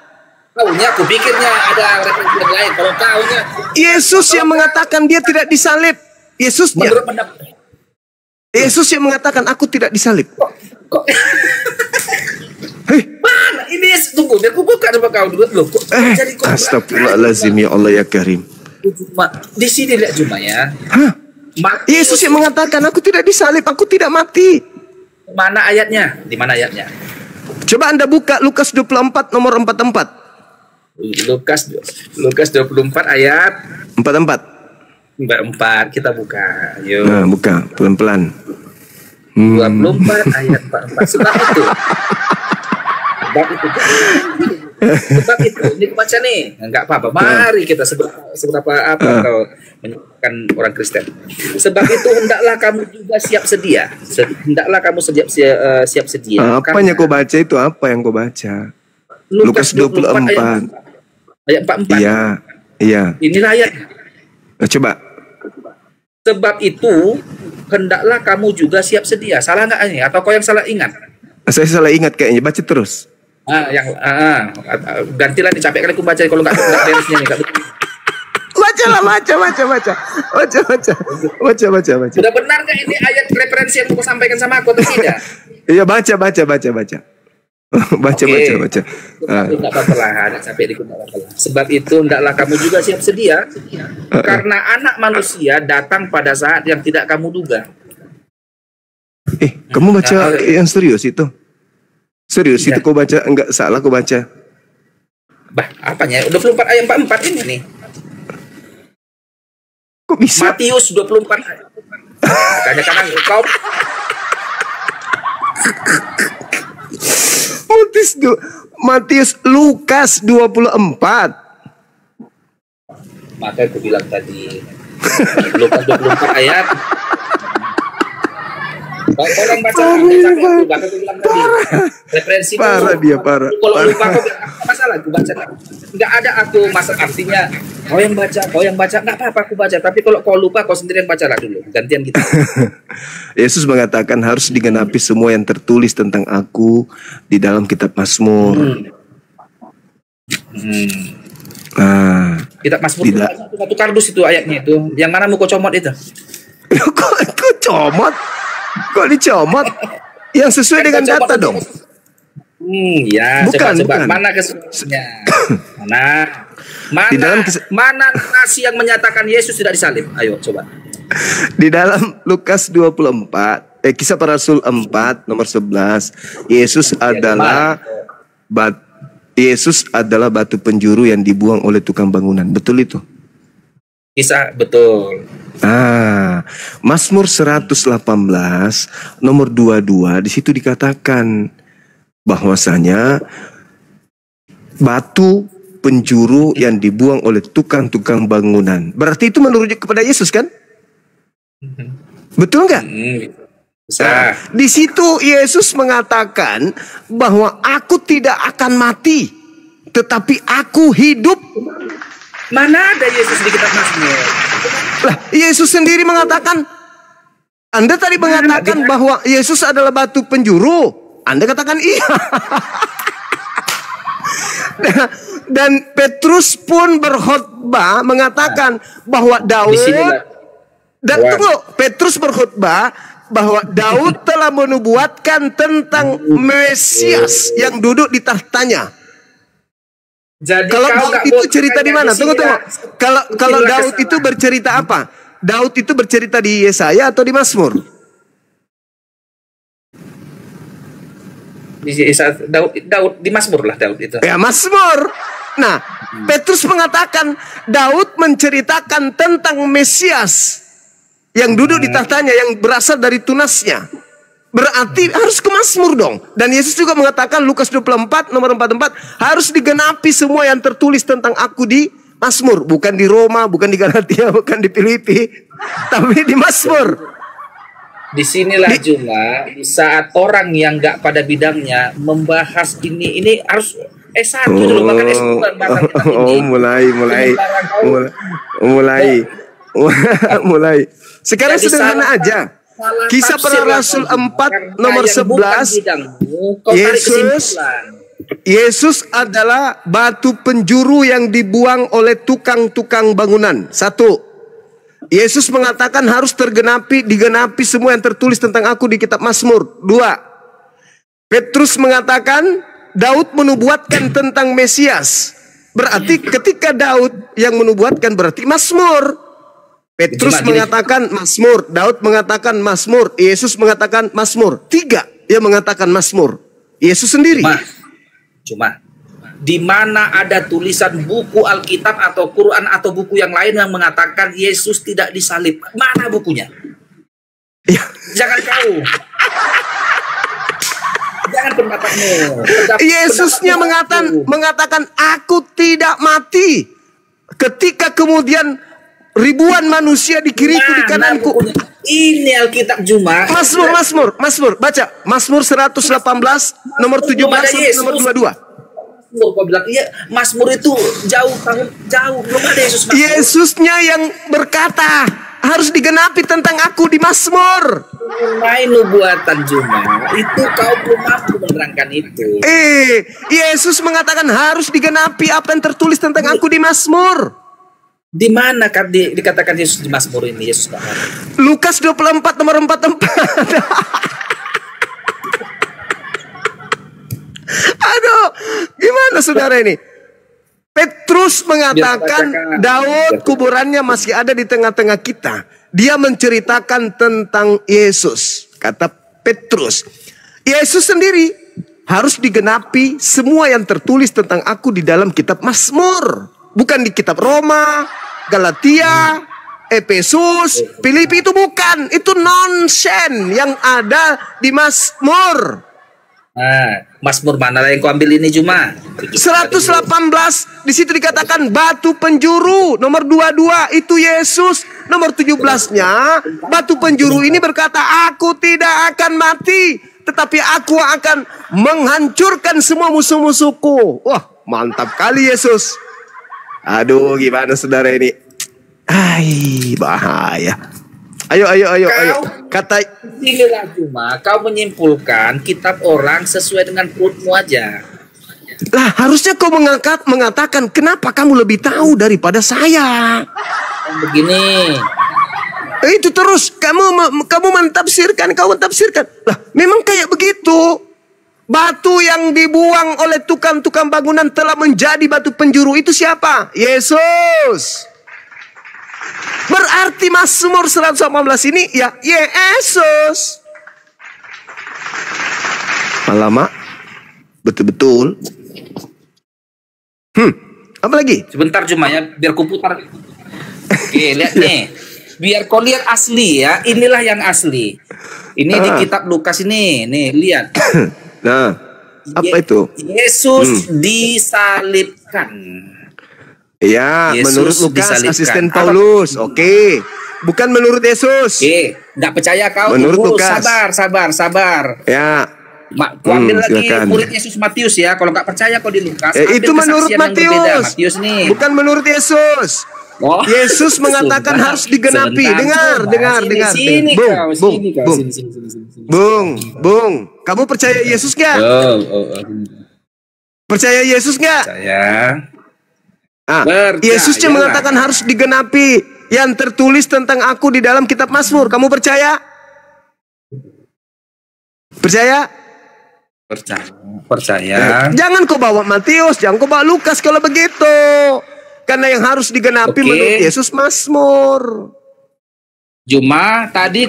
Kaunya aku pikirnya ada referensi yang lain. Kalau kaunya Yesus yang mengatakan dia tidak disalib. Yesusnya. menurut pendapat. Yesus yang mengatakan aku tidak disalib. Kok Hei. mana ini? Tunggu, biar aku buka coba kau dulu. Loh, kok jadi kau Astagfirullahaladzim, ya Allah ya Karim. di sini lihat cuma ya. Yesus yang mengatakan aku tidak disalib, aku tidak mati. Mana ayatnya? Di mana ayatnya? Coba Anda buka Lukas 24 nomor 44. Lukas 24 ayat 44. Kita buka. Yuk. Nah, buka pelan-pelan. 24 ayat 44. Sebab itu ini baca nih. Enggak apa-apa. Mari kita seberapa apa kau menyebutkan orang Kristen. Sebab itu hendaklah kamu juga siap sedia. Hendaklah kamu siap sedia. Apanya kau baca itu? Apa yang kau baca? Lukas 24 ayat 44. Iya. Inilah ayat. Coba. Sebab itu hendaklah kamu juga siap sedia. Salah nggak ini? Atau kau yang salah ingat? Saya salah ingat kayaknya. Baca terus. Gantilah nih, capek kali aku baca kalau nggak beresnya nih. Baca. Sudah benar nggak ini ayat referensi yang aku sampaikan sama aku atau tidak? Iya, baca. Baca. Tidak apa-apa lah, ada sampai dikit nggak apa-apa lah. Sebab itu hendaklah kamu juga siap sedia, karena anak manusia datang pada saat yang tidak kamu duga. Kamu baca yang serius itu? Serius itu kau baca? Enggak salah kau baca. Apanya? 24 ayat 44 ini nih. Kok bisa? Matius 24 ayat. Kadang-kadang kau Lukas 24. Maka aku bilang tadi Lukas 24 ayat. Tolong baca referensi parah itu. Dia parah. Kalau lupa kau masalah aku baca. Enggak ada aku masalah, artinya kau yang baca enggak apa-apa aku baca, tapi kalau kau lupa kau sendiri yang bacalah dulu. Gantian kita. Yesus mengatakan harus digenapi semua yang tertulis tentang aku di dalam kitab Mazmur. Kitab Mazmur satu kardus itu ayatnya itu. Yang mana mau kau comot itu? Kok comot? Kok dicomot? Yang sesuai dengan data dong. Ya, bukan. Mana kesulitannya? Mana nasi yang menyatakan Yesus tidak disalib? Ayo coba. Di dalam Lukas 24, Kisah Para Rasul 4 nomor 11, Yesus adalah batu penjuru yang dibuang oleh tukang bangunan. Betul itu? Kisah betul. Mazmur 118 nomor 22 di situ dikatakan bahwasanya batu penjuru yang dibuang oleh tukang-tukang bangunan. Berarti itu merujuk kepada Yesus kan? Betul nggak? Di situ Yesus mengatakan bahwa aku tidak akan mati, tetapi aku hidup. Mana ada Yesus di kitab Mazmur? Lah, Yesus sendiri mengatakan. Anda tadi mengatakan bahwa Yesus adalah batu penjuru. Anda katakan iya. Dan Petrus pun berkhotbah mengatakan bahwa Daud Petrus berkhotbah bahwa Daud telah menubuatkan tentang Mesias yang duduk di tahtanya. Jadi kalau Daud itu cerita di mana? Tunggu. Kalau Daud itu bercerita apa? Daud itu bercerita di Yesaya atau di Mazmur? Daud di Mazmur lah Daud itu. Ya, Mazmur. Nah, Petrus mengatakan Daud menceritakan tentang Mesias yang duduk di tahtanya, yang berasal dari tunasnya. Berarti harus ke Mazmur dong. Dan Yesus juga mengatakan Lukas 24 nomor 44 harus digenapi semua yang tertulis tentang aku di Mazmur. Bukan di Roma, bukan di Galatia, bukan di Filipi, tapi di Mazmur. Disinilah cuma di saat orang yang nggak pada bidangnya membahas ini harus S1 dulu, bahkan S2 bahkan ini. Mulai. Sekarang Jadi sederhana aja. Kisah para Rasul 4 nomor 11. Yesus adalah batu penjuru yang dibuang oleh tukang-tukang bangunan. 1. Yesus mengatakan harus digenapi semua yang tertulis tentang aku di kitab Mazmur. 2. Petrus mengatakan Daud menubuatkan tentang Mesias. Berarti ketika Daud yang menubuatkan berarti Mazmur. Petrus mengatakan Mazmur, Daud mengatakan Mazmur, Yesus mengatakan Mazmur. 3 dia mengatakan Mazmur. Yesus sendiri. Cuma di mana ada tulisan buku Alkitab atau Quran atau buku yang lain yang mengatakan Yesus tidak disalib? Mana bukunya? Ya. Jangan kau. Jangan pendapatmu. Yesusnya mengatakan aku tidak mati. Ketika kemudian ribuan manusia di kiriku di kananku. Ini Alkitab Juma. Mazmur, baca. Mazmur 118 nomor 17 nomor 22. Kau bilang iya, Mazmur itu jauh belum ada Yesus Mazmur. Yesusnya yang berkata harus digenapi tentang aku di Mazmur. Main nubuatan Juma itu kau belum mampu menerangkan itu. Yesus mengatakan harus digenapi apa yang tertulis tentang aku di Mazmur. Di mana kan dikatakan Yesus di Mazmur ini? Yesus nggak ada. Lukas 24 nomor 44. Aduh, gimana saudara ini? Petrus mengatakan Daud kuburannya masih ada di tengah-tengah kita. Dia menceritakan tentang Yesus. Kata Petrus, Yesus sendiri harus digenapi semua yang tertulis tentang aku di dalam kitab Mazmur. Bukan di kitab Roma, Galatia, Efesus, Filipi, itu bukan. Itu nonsen yang ada di Mazmur. Mazmur mana lah yang kau ambil ini Juma? 118 di situ dikatakan batu penjuru. Nomor 22 itu Yesus. Nomor 17-nya batu penjuru ini berkata aku tidak akan mati, tetapi aku akan menghancurkan semua musuh-musuhku. Wah, mantap kali Yesus. Aduh, gimana saudara ini? Bahaya. Ayo. Kata inilah Juma, kau menyimpulkan kitab orang sesuai dengan perutmu aja. Lah, harusnya kau mengatakan kenapa kamu lebih tahu daripada saya. Begini. Itu terus kamu mentafsirkan. Lah, memang kayak begitu. Batu yang dibuang oleh tukang-tukang bangunan telah menjadi batu penjuru. Itu siapa? Yesus. Berarti Mazmur 118 ini ya Yesus. Alamak, betul-betul. Apa lagi? Sebentar Juma ya, biar ku putar. Oke, lihat nih. Biar kau lihat asli ya. Inilah yang asli. Ini di kitab Lukas ini. Nih, lihat. Nah, apa itu? Yesus disalibkan. Ya, menurut Lukas asisten Paulus. Oke. Bukan menurut Yesus. Nggak percaya kau? Menurut Lukas. Sabar. Ya. Ku ambil lagi murid Yesus Matius ya. Kalau nggak percaya kau di Lukas. Itu menurut Matius. Nih. Bukan menurut Yesus. Yesus mengatakan harus digenapi. Dengar. Bung. Kamu percaya Yesus nggak? Percaya Yesus nggak? Percaya. Yesusnya mengatakan harus digenapi yang tertulis tentang aku di dalam kitab Mazmur. Kamu percaya? Percaya. Jangan kau bawa Matius, jangan kau bawa Lukas kalau begitu. Karena yang harus digenapi menurut Yesus Mazmur. Cuma tadi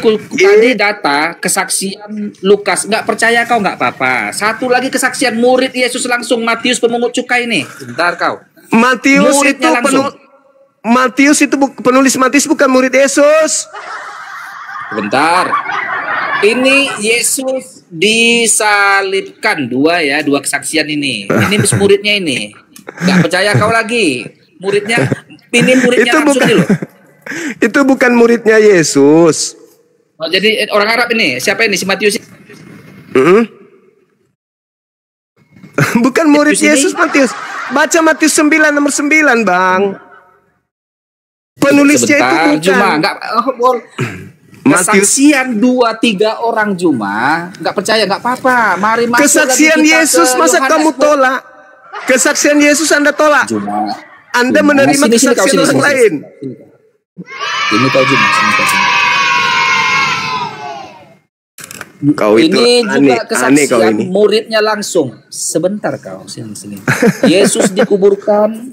data kesaksian Lukas, nggak percaya kau nggak apa-apa. Satu lagi kesaksian murid Yesus langsung, Matius pemungut cukai ini. Bentar kau. Matius itu penulis Matius, bukan murid Yesus. Bentar. Ini Yesus disalibkan, dua kesaksian ini. Ini muridnya ini. Nggak percaya kau lagi. Muridnya langsung loh. Itu bukan muridnya Yesus. Oh, jadi orang Arab ini, siapa ini si Matius? Bukan murid Matius ini? Yesus Matius. Baca Matius 9 nomor 9, Bang. Penulisnya itu Sebentar, bukan. Juma, enggak Matius. kesaksian 2-3 orang Juma, enggak percaya enggak apa-apa. Mari masuk Kesaksian lagi kita Yesus ke masa Yohanes. kamu tolak? Kesaksian Yesus Anda tolak. Juma. Anda Juma. menerima Sini, kau, kesaksian orang lain. Ini kau Juma, sini kau Juma. Kau itu Ini juga aneh kau kesaksian ini. muridnya langsung. Sebentar kau, sini. Yesus dikuburkan.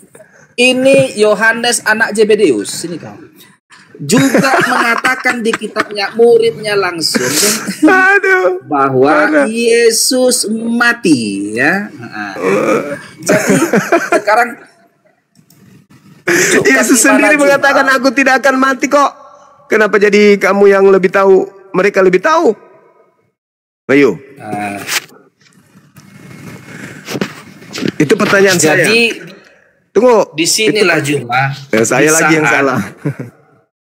Ini Yohanes anak Zebedeus. Sini kau. Juga mengatakan di kitabnya muridnya langsung Aduh. bahwa Yesus mati, ya. Jadi sekarang Yesus sendiri mengatakan aku tidak akan mati kok. Kenapa jadi kamu yang lebih tahu? Mereka lebih tahu. Ayo. Itu pertanyaan saya. Jadi Tunggu. di sinilah Juma. Saya lagi yang salah.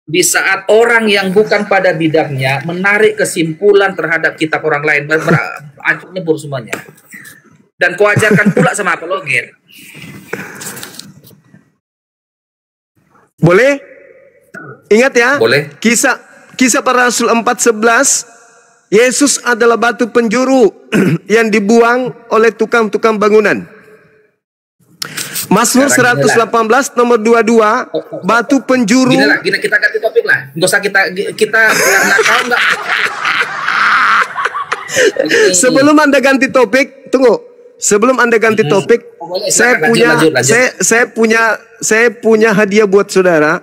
Di saat orang yang bukan pada bidangnya menarik kesimpulan terhadap kitab orang lain, hancur lebur semuanya. Dan kau ajarkan pula sama apologet. Boleh? Ingat ya. Boleh. Kisah para Rasul 4:11. Yesus adalah batu penjuru yang dibuang oleh tukang-tukang bangunan. Mazmur 118 nomor 22, batu penjuru. Gini kita ganti topik lah. Nggak usah kita karena kau nggak. Sebelum Anda ganti topik, tunggu. Sebelum Anda ganti topik, saya punya hadiah buat saudara.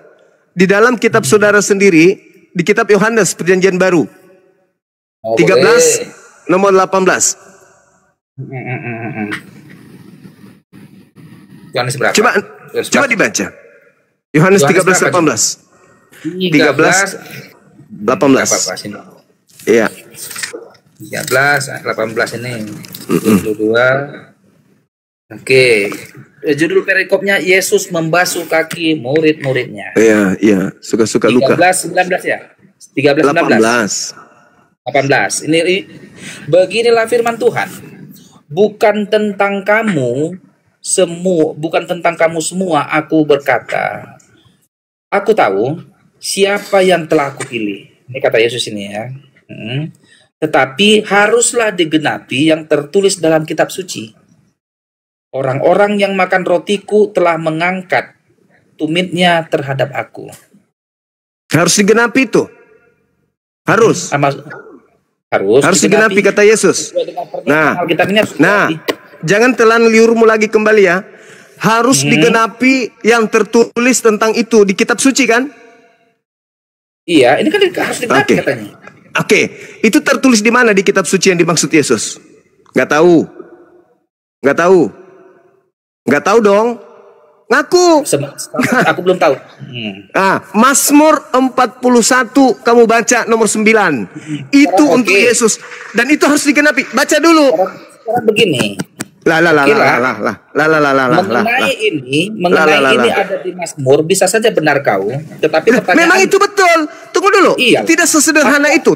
Di dalam kitab saudara sendiri, di kitab Yohanes Perjanjian Baru. 13 nomor 18. Yohanes berapa? Coba dibaca. Yohanes 13 18. 13 18. Iya. 13 18 ini. 22. Oke. Judul perikopnya Yesus membasuh kaki murid-muridnya. Iya, suka-suka Luka. 13 19 ya? 13 19. 18. Ini beginilah firman Tuhan. Bukan tentang kamu semua aku berkata. Aku tahu siapa yang telah aku pilih. Ini kata Yesus ini ya. Tetapi haruslah digenapi yang tertulis dalam kitab suci. Orang-orang yang makan rotiku telah mengangkat tumitnya terhadap aku. Harus digenapi itu. Harus digenapi kata Yesus. Nah, jangan telan liurmu lagi kembali ya. Harus digenapi yang tertulis tentang itu di kitab suci kan? Iya, ini kan harus digenapi katanya. Oke, itu tertulis di mana di kitab suci yang dimaksud Yesus? Nggak tahu dong. Ngaku. Aku belum tahu. Mazmur 41 kamu baca nomor 9. Itu untuk Yesus dan itu harus digenapi. Baca dulu. Sekarang begini. Mengenai ini ada di Mazmur bisa saja benar kau, tetapi pertanyaan memang itu betul. Tunggu dulu. Iya. Tidak sesederhana itu.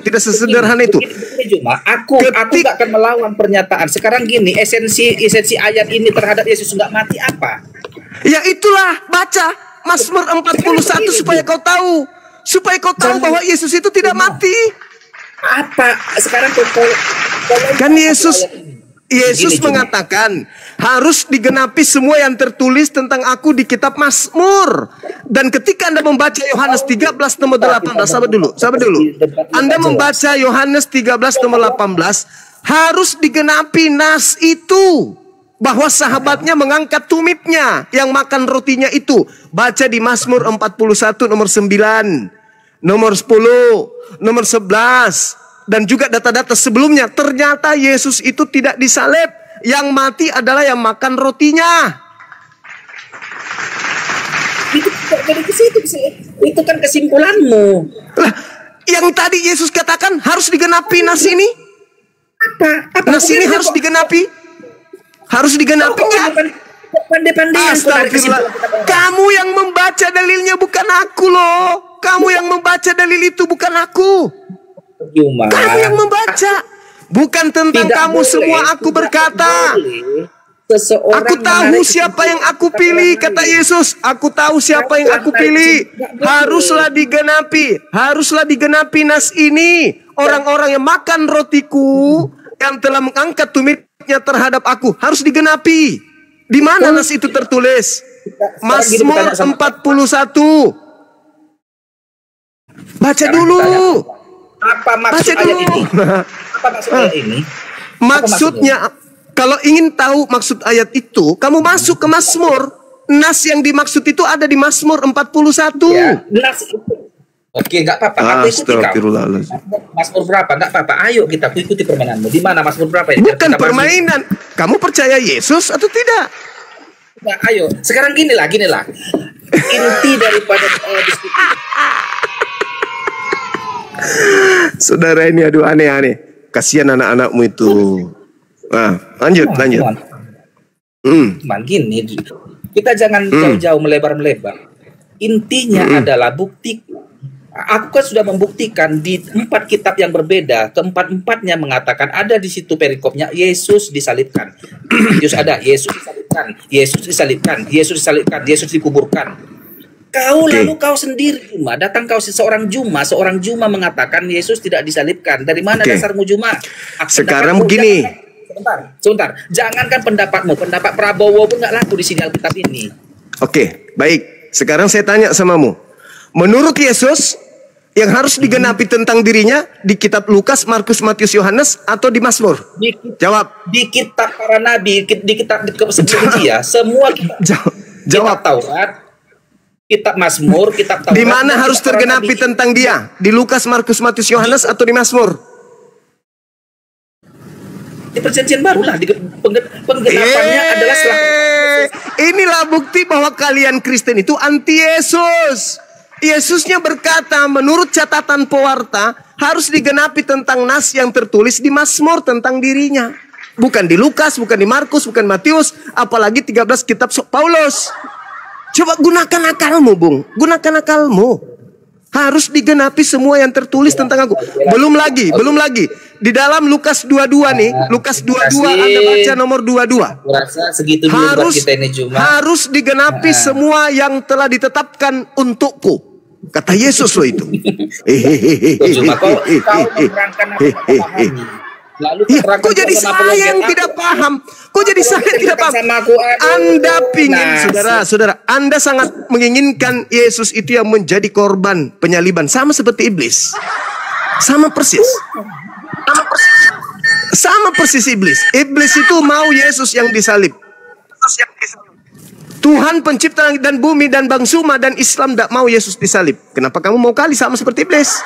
Cuma aku nggak akan melawan pernyataan. Sekarang gini, esensi ayat ini terhadap Yesus nggak mati apa? Ya itulah, baca Mazmur 41 supaya kau tahu. Supaya kau tahu bahwa Yesus itu tidak mati. Apa? Sekarang kan Yesus mengatakan harus digenapi semua yang tertulis tentang aku di kitab Mazmur. Dan ketika Anda membaca Yohanes 13 nomor 18, sabar dulu. Anda membaca Yohanes 13 nomor 18, harus digenapi nas itu. Bahwa sahabatnya mengangkat tumitnya yang makan rotinya itu. Baca di Mazmur 41 nomor 9, nomor 10, nomor 11. Dan juga data-data sebelumnya. Ternyata Yesus itu tidak disalib. Yang mati adalah yang makan rotinya. Itu kan kesimpulanmu. Lah, yang tadi Yesus katakan harus digenapi nas ini. Apa? Nas ini harus digenapi. Harus digenapi kan? Pandai-pandai. Astagfirullah. Kamu yang membaca dalilnya bukan aku loh. Kamu yang membaca dalil itu bukan aku. Juma. Kamu yang membaca. Bukan tentang Tidak kamu boleh, semua aku tidak berkata. boleh. Seseorang Aku tahu menarik siapa yang kesimpulan aku pilih, orang kata lain. Yesus. Aku tahu siapa yang aku pilih. Haruslah digenapi. Haruslah digenapi nas ini. Orang-orang yang makan rotiku, yang telah mengangkat tumitnya terhadap aku, harus digenapi. Di mana nas itu tertulis? Mazmur 41. Baca dulu. Apa maksud Baca ayat dulu. ini? Apa maksud ayat ini? Maksudnya, kalau ingin tahu maksud ayat itu, kamu masuk ke Mazmur. Nas yang dimaksud itu ada di Mazmur 41. Ya, nas itu. Oke, nggak apa-apa. Aku ikuti kamu. Astagfirullahaladzim. Mazmur berapa? Nggak apa-apa. Ayo kita ikuti permainanmu. Di mana Mazmur berapa ya? Bukan permainan. Kamu percaya Yesus atau tidak? Nah, ayo. Sekarang gini lah. Inti daripada diskusi. Saudara ini aduh aneh-aneh. Kasihan anak-anakmu itu. Nah, lanjut. Cuman gini, kita jangan jauh-jauh melebar-melebar. Intinya adalah bukti. Aku kan sudah membuktikan di 4 kitab yang berbeda, keempat-empatnya mengatakan ada di situ perikopnya Yesus disalibkan. Yesus ada, Yesus disalibkan, Yesus disalibkan, Yesus disalibkan, Yesus dikuburkan. Lalu kau sendiri Juma, datang kau seorang Juma mengatakan Yesus tidak disalibkan. Dari mana dasarmu Juma? Sekarang begini. Sebentar. Jangankan pendapatmu, pendapat Prabowo pun nggak laku di sini Alkitab ini. Oke, baik. Sekarang saya tanya samamu. Menurut Yesus, yang harus digenapi tentang dirinya di kitab Lukas, Markus, Matius, Yohanes atau di Mazmur? Jawab. Di kitab para nabi, di kitab sebelum dia, semua Jawab. Kitab Taurat, kitab Mazmur, kitab Taurat. Di mana harus tergenapi tentang dia? Di Lukas, Markus, Matius, Yohanes atau di Mazmur? Di perjanjian baru lah, penggenapannya adalah setelah. Inilah bukti bahwa kalian Kristen itu anti Yesus. Yesusnya berkata menurut catatan pewarta harus digenapi tentang nas yang tertulis di Mazmur tentang dirinya. Bukan di Lukas, bukan di Markus, bukan Matius, apalagi 13 kitab Paulus. Coba gunakan akalmu, Bung. Gunakan akalmu. Harus digenapi semua yang tertulis tentang aku. Belum lagi. Di dalam Lukas 22 nih, Lukas 22 Anda baca nomor 22. Kurasa segitu dulu buat kita ini Juma. Harus digenapi semua yang telah ditetapkan untukku. Kata Yesus loh itu. Cuma kau menerangkan apa pahami. Lalu kok jadi saya yang tidak paham? Kok jadi saya tidak paham? Anda pingin, saudara, Anda sangat menginginkan Yesus itu yang menjadi korban penyaliban, sama seperti iblis. Sama persis iblis. Iblis itu mau Yesus yang disalib. Tuhan pencipta langit dan bumi dan Bangsuma dan Islam tidak mau Yesus disalib. Kenapa kamu mau kali sama seperti iblis?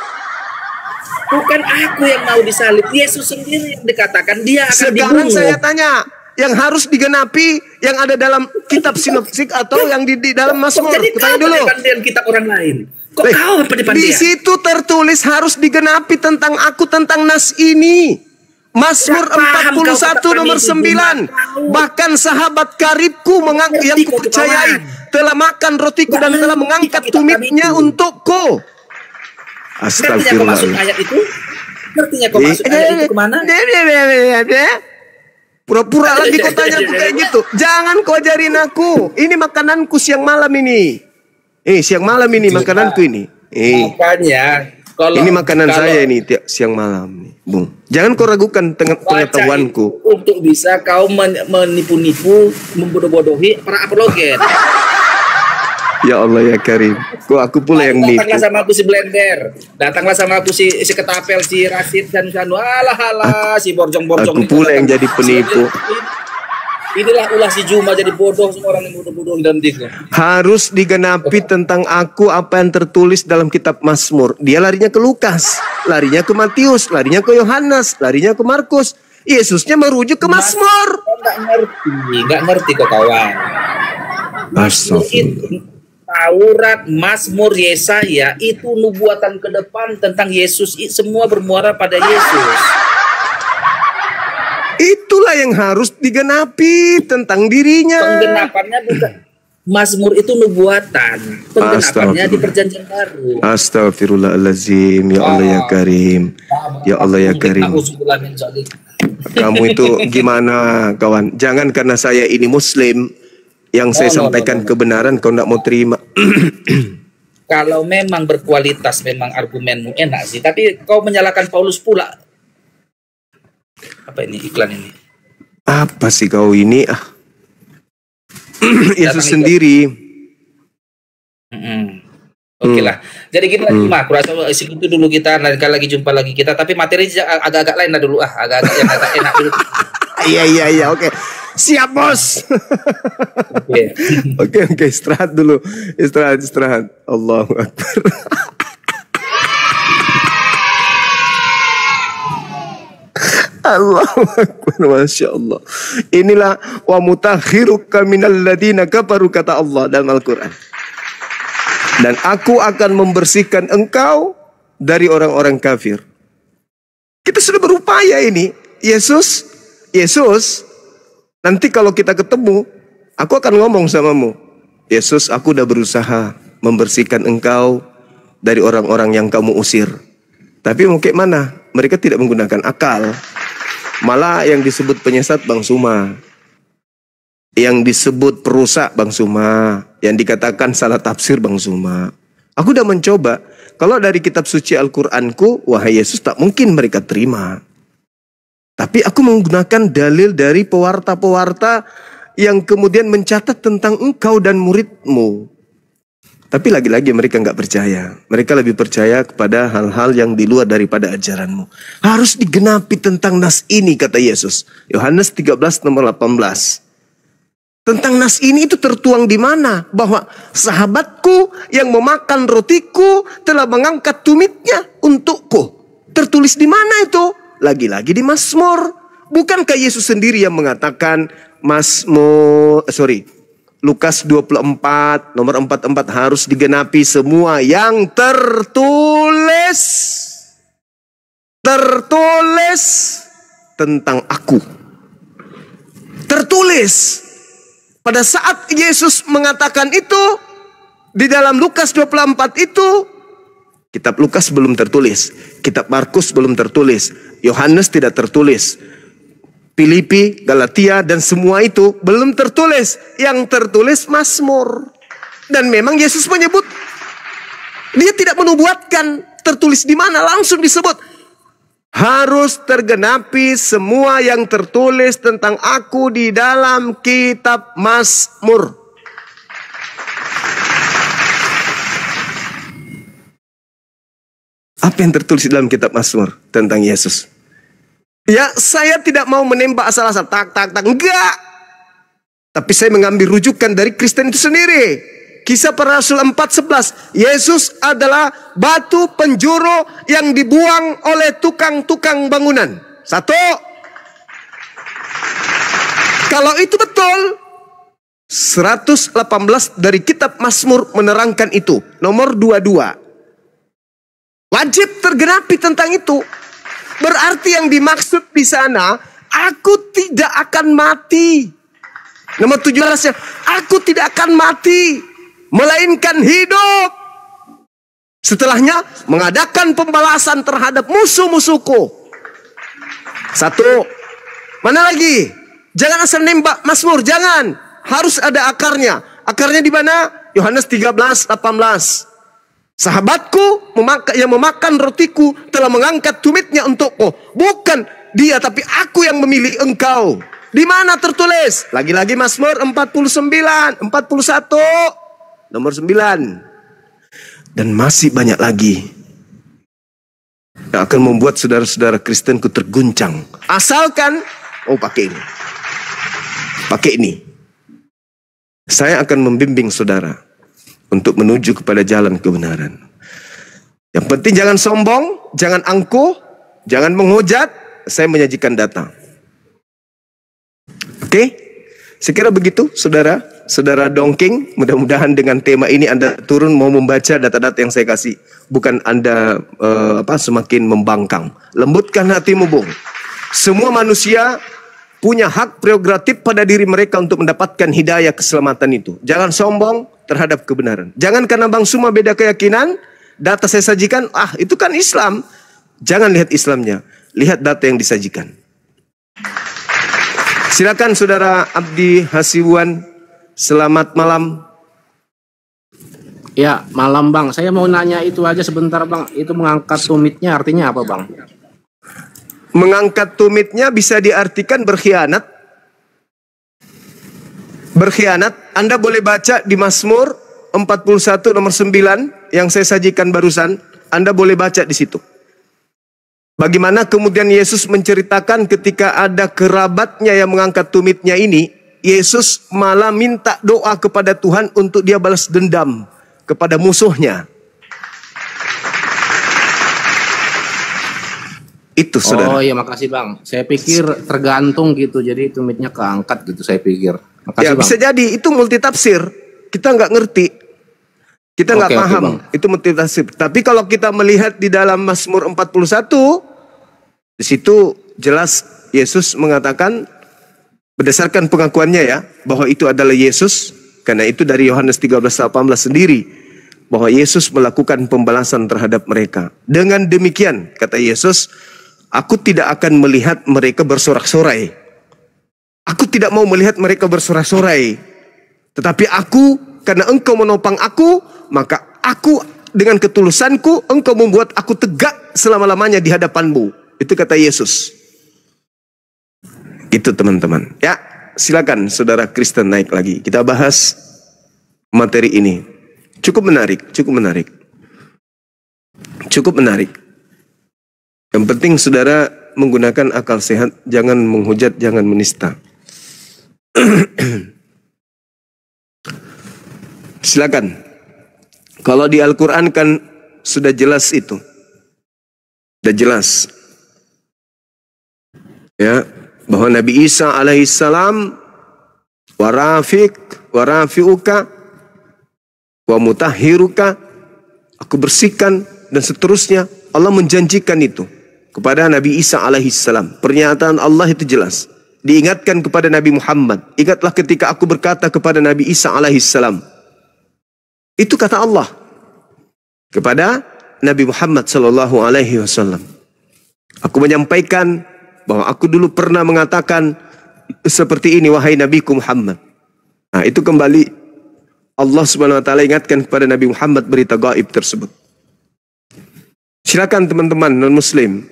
Bukan aku yang mau disalib, Yesus sendiri yang dikatakan dia akan dibunuh. Sekarang saya tanya, yang harus digenapi yang ada dalam kitab sinoptik atau yang di dalam Mazmur? Jadi tanya dulu. Dengan kitab orang lain. Kok kau apa di situ tertulis harus digenapi tentang aku, tentang nas ini. Mazmur 41 nomor 9. Bahkan sahabat karibku yang kupercayai telah makan rotiku dan telah mengangkat tumitnya untukku. Astagfirullah. Ayat itu? Ngertinya kau masuk ayat itu kemana? Pura-pura lagi kau tanya aku kayak gitu. Jangan kau ajarin aku. Ini makananku siang malam ini. Siang malam ini makananku ini. Makanya ini makanan saya ini tiap siang malam nih, Bung. Jangan kau ragukan pengetahuanku. Untuk bisa kau menipu-nipu, membodoh-bodohi para apologet. Ya Allah ya Karim. Kok aku pula yang nipu. Datanglah sama aku si Blender. Datanglah sama aku si Ketapel, si Rasid dan Sanu. Alah si borjong-borjong. Aku pula yang jadi penipu. Inilah ulah si Juma jadi bodoh, semua orang yang bodoh-bodoh dalam dirinya. Harus digenapi tentang aku apa yang tertulis dalam kitab Mazmur. Dia larinya ke Lukas, larinya ke Matius, larinya ke Yohanes, larinya ke Markus. Yesusnya merujuk ke Mazmur. Nggak ngerti kok kawan. Taurat, Mazmur, Yesaya itu nubuatan ke depan tentang Yesus. Semua bermuara pada Yesus. Itulah yang harus digenapi tentang dirinya. Penggenapannya bukan. Mazmur itu nubuatan, penggenapannya di Perjanjian Baru. Astagfirullahaladzim, ya Allah ya Karim, ya Allah ya Karim. Kamu itu gimana kawan? Jangan karena saya ini Muslim yang saya sampaikan kebenaran kau tidak mau terima. Kalau memang berkualitas, memang argumenmu enak sih. Tapi kau menyalahkan Paulus pula. Apa ini iklan ini? Apa sih kau ini? Yesus sendiri. Oke lah. Jadi gini lagi mah, kurasa itu dulu kita. Nanti lagi jumpa lagi kita. Tapi materi agak-agak lain lah dulu. Agak-agak yang agak enak dulu. Iya. Oke. Siap bos. Oke. Istirahat dulu. Istirahat. Allahu Akbar. Allahu Akbar, Masya Allah. Inilah wa mutakhiruka minal ladina kafaru, kata Allah dalam Al-Quran. Dan aku akan membersihkan engkau dari orang-orang kafir. Kita sudah berupaya ini. Yesus, nanti kalau kita ketemu, aku akan ngomong samamu. Yesus, aku udah berusaha membersihkan engkau dari orang-orang yang kamu usir. Tapi mau kayak mana? Mereka tidak menggunakan akal. Malah yang disebut penyesat Bang Suma, yang disebut perusak Bang Suma, yang dikatakan salah tafsir Bang Suma. Aku udah mencoba. Kalau dari kitab suci Al-Quranku, wahai Yesus, tak mungkin mereka terima. Tapi aku menggunakan dalil dari pewarta-pewarta yang kemudian mencatat tentang engkau dan muridmu. Tapi lagi-lagi mereka nggak percaya. Mereka lebih percaya kepada hal-hal yang di luar daripada ajaranmu. Harus digenapi tentang nas ini, kata Yesus. Yohanes 13 nomor 18. Tentang nas ini itu tertuang di mana? Bahwa sahabatku yang memakan rotiku telah mengangkat tumitnya untukku. Tertulis di mana itu? Lagi-lagi di Mazmur. Bukankah Yesus sendiri yang mengatakan Lukas 24 nomor 44 harus digenapi semua yang tertulis tentang aku. Tertulis. Pada saat Yesus mengatakan itu di dalam Lukas 24 itu, kitab Lukas belum tertulis, kitab Markus belum tertulis, Yohanes tidak tertulis, Filipi, Galatia, dan semua itu belum tertulis. Yang tertulis Mazmur. Dan memang Yesus menyebut, dia tidak menubuatkan tertulis di mana, langsung disebut. Harus tergenapi semua yang tertulis tentang aku di dalam kitab Mazmur. Apa yang tertulis di dalam kitab Mazmur tentang Yesus? Ya, saya tidak mau menembak asal-asal, tak, enggak. Tapi saya mengambil rujukan dari Kristen itu sendiri. Kisah Para Rasul 4:11. Yesus adalah batu penjuru yang dibuang oleh tukang-tukang bangunan. Satu. Kalau itu betul, 118 dari kitab Mazmur menerangkan itu. Nomor 22. Wajib tergenapi tentang itu. Berarti yang dimaksud di sana, aku tidak akan mati. Nomor 17, aku tidak akan mati, melainkan hidup. Setelahnya, mengadakan pembalasan terhadap musuh-musuhku. Satu. Mana lagi? Jangan asal nembak Mazmur, jangan. Harus ada akarnya. Akarnya di mana? Yohanes 13:18. Sahabatku yang memakan rotiku telah mengangkat tumitnya untukku. Bukan dia, tapi aku yang memilih engkau. Di mana tertulis? Lagi-lagi Mazmur 41 nomor 9. Dan masih banyak lagi yang akan membuat saudara-saudara Kristenku terguncang. Asalkan pakai ini. Pakai ini. Saya akan membimbing saudara untuk menuju kepada jalan kebenaran. Yang penting jangan sombong, jangan angkuh, jangan menghujat. Saya menyajikan data. Oke? Saya kira begitu, saudara. Saudara Dongking, mudah-mudahan dengan tema ini Anda turun mau membaca data-data yang saya kasih. Bukan Anda semakin membangkang. Lembutkan hatimu, Bung. Semua manusia punya hak prerogatif pada diri mereka untuk mendapatkan hidayah keselamatan itu. Jangan sombong terhadap kebenaran. Jangan karena Bang Suma beda keyakinan, data saya sajikan, itu kan Islam. Jangan lihat Islamnya, lihat data yang disajikan. Silakan Saudara Abdi Hasibuan, selamat malam. Ya, malam Bang. Saya mau nanya itu aja sebentar Bang. Itu mengangkat tumitnya artinya apa Bang? Mengangkat tumitnya bisa diartikan berkhianat. Berkhianat, Anda boleh baca di Mazmur 41 nomor 9 yang saya sajikan barusan. Anda boleh baca di situ. Bagaimana kemudian Yesus menceritakan ketika ada kerabatnya yang mengangkat tumitnya ini, Yesus malah minta doa kepada Tuhan untuk dia balas dendam kepada musuhnya. Itu Saudara. Oh iya, makasih Bang. Saya pikir tergantung gitu, jadi tumitnya keangkat gitu saya pikir. Makasih Ya Bang. bisa jadi itu multitafsir. Kita nggak ngerti, kita nggak paham. Itu multitafsir. Tapi kalau kita melihat di dalam Mazmur 41, di situ jelas Yesus mengatakan berdasarkan pengakuannya ya, bahwa itu adalah Yesus. Karena itu dari Yohanes 13:18 sendiri, bahwa Yesus melakukan pembalasan terhadap mereka. Dengan demikian, kata Yesus, aku tidak akan melihat mereka bersorak-sorai. Aku tidak mau melihat mereka bersorak-sorai. Tetapi aku, karena engkau menopang aku, maka aku dengan ketulusanku, engkau membuat aku tegak selama-lamanya di hadapanmu. Itu kata Yesus. Itu teman-teman. Ya, silakan Saudara Kristen naik lagi. Kita bahas materi ini. Cukup menarik, cukup menarik. Cukup menarik. Yang penting Saudara menggunakan akal sehat, jangan menghujat, jangan menista. Silakan. Kalau di Al-Quran kan sudah jelas itu. Sudah jelas. Ya, bahwa Nabi Isa alaihissalam warafi'uka wa mutahhiruka, aku bersihkan dan seterusnya. Allah menjanjikan itu kepada Nabi Isa alaihissalam. Pernyataan Allah itu jelas. Diingatkan kepada Nabi Muhammad. Ingatlah ketika aku berkata kepada Nabi Isa alaihissalam. Itu kata Allah kepada Nabi Muhammad sallallahu alaihi wasallam. Aku menyampaikan bahwa aku dulu pernah mengatakan seperti ini, wahai Nabiku Muhammad. Nah, itu kembali Allah Subhanahu wa taala ingatkan kepada Nabi Muhammad berita gaib tersebut. Silakan teman-teman non muslim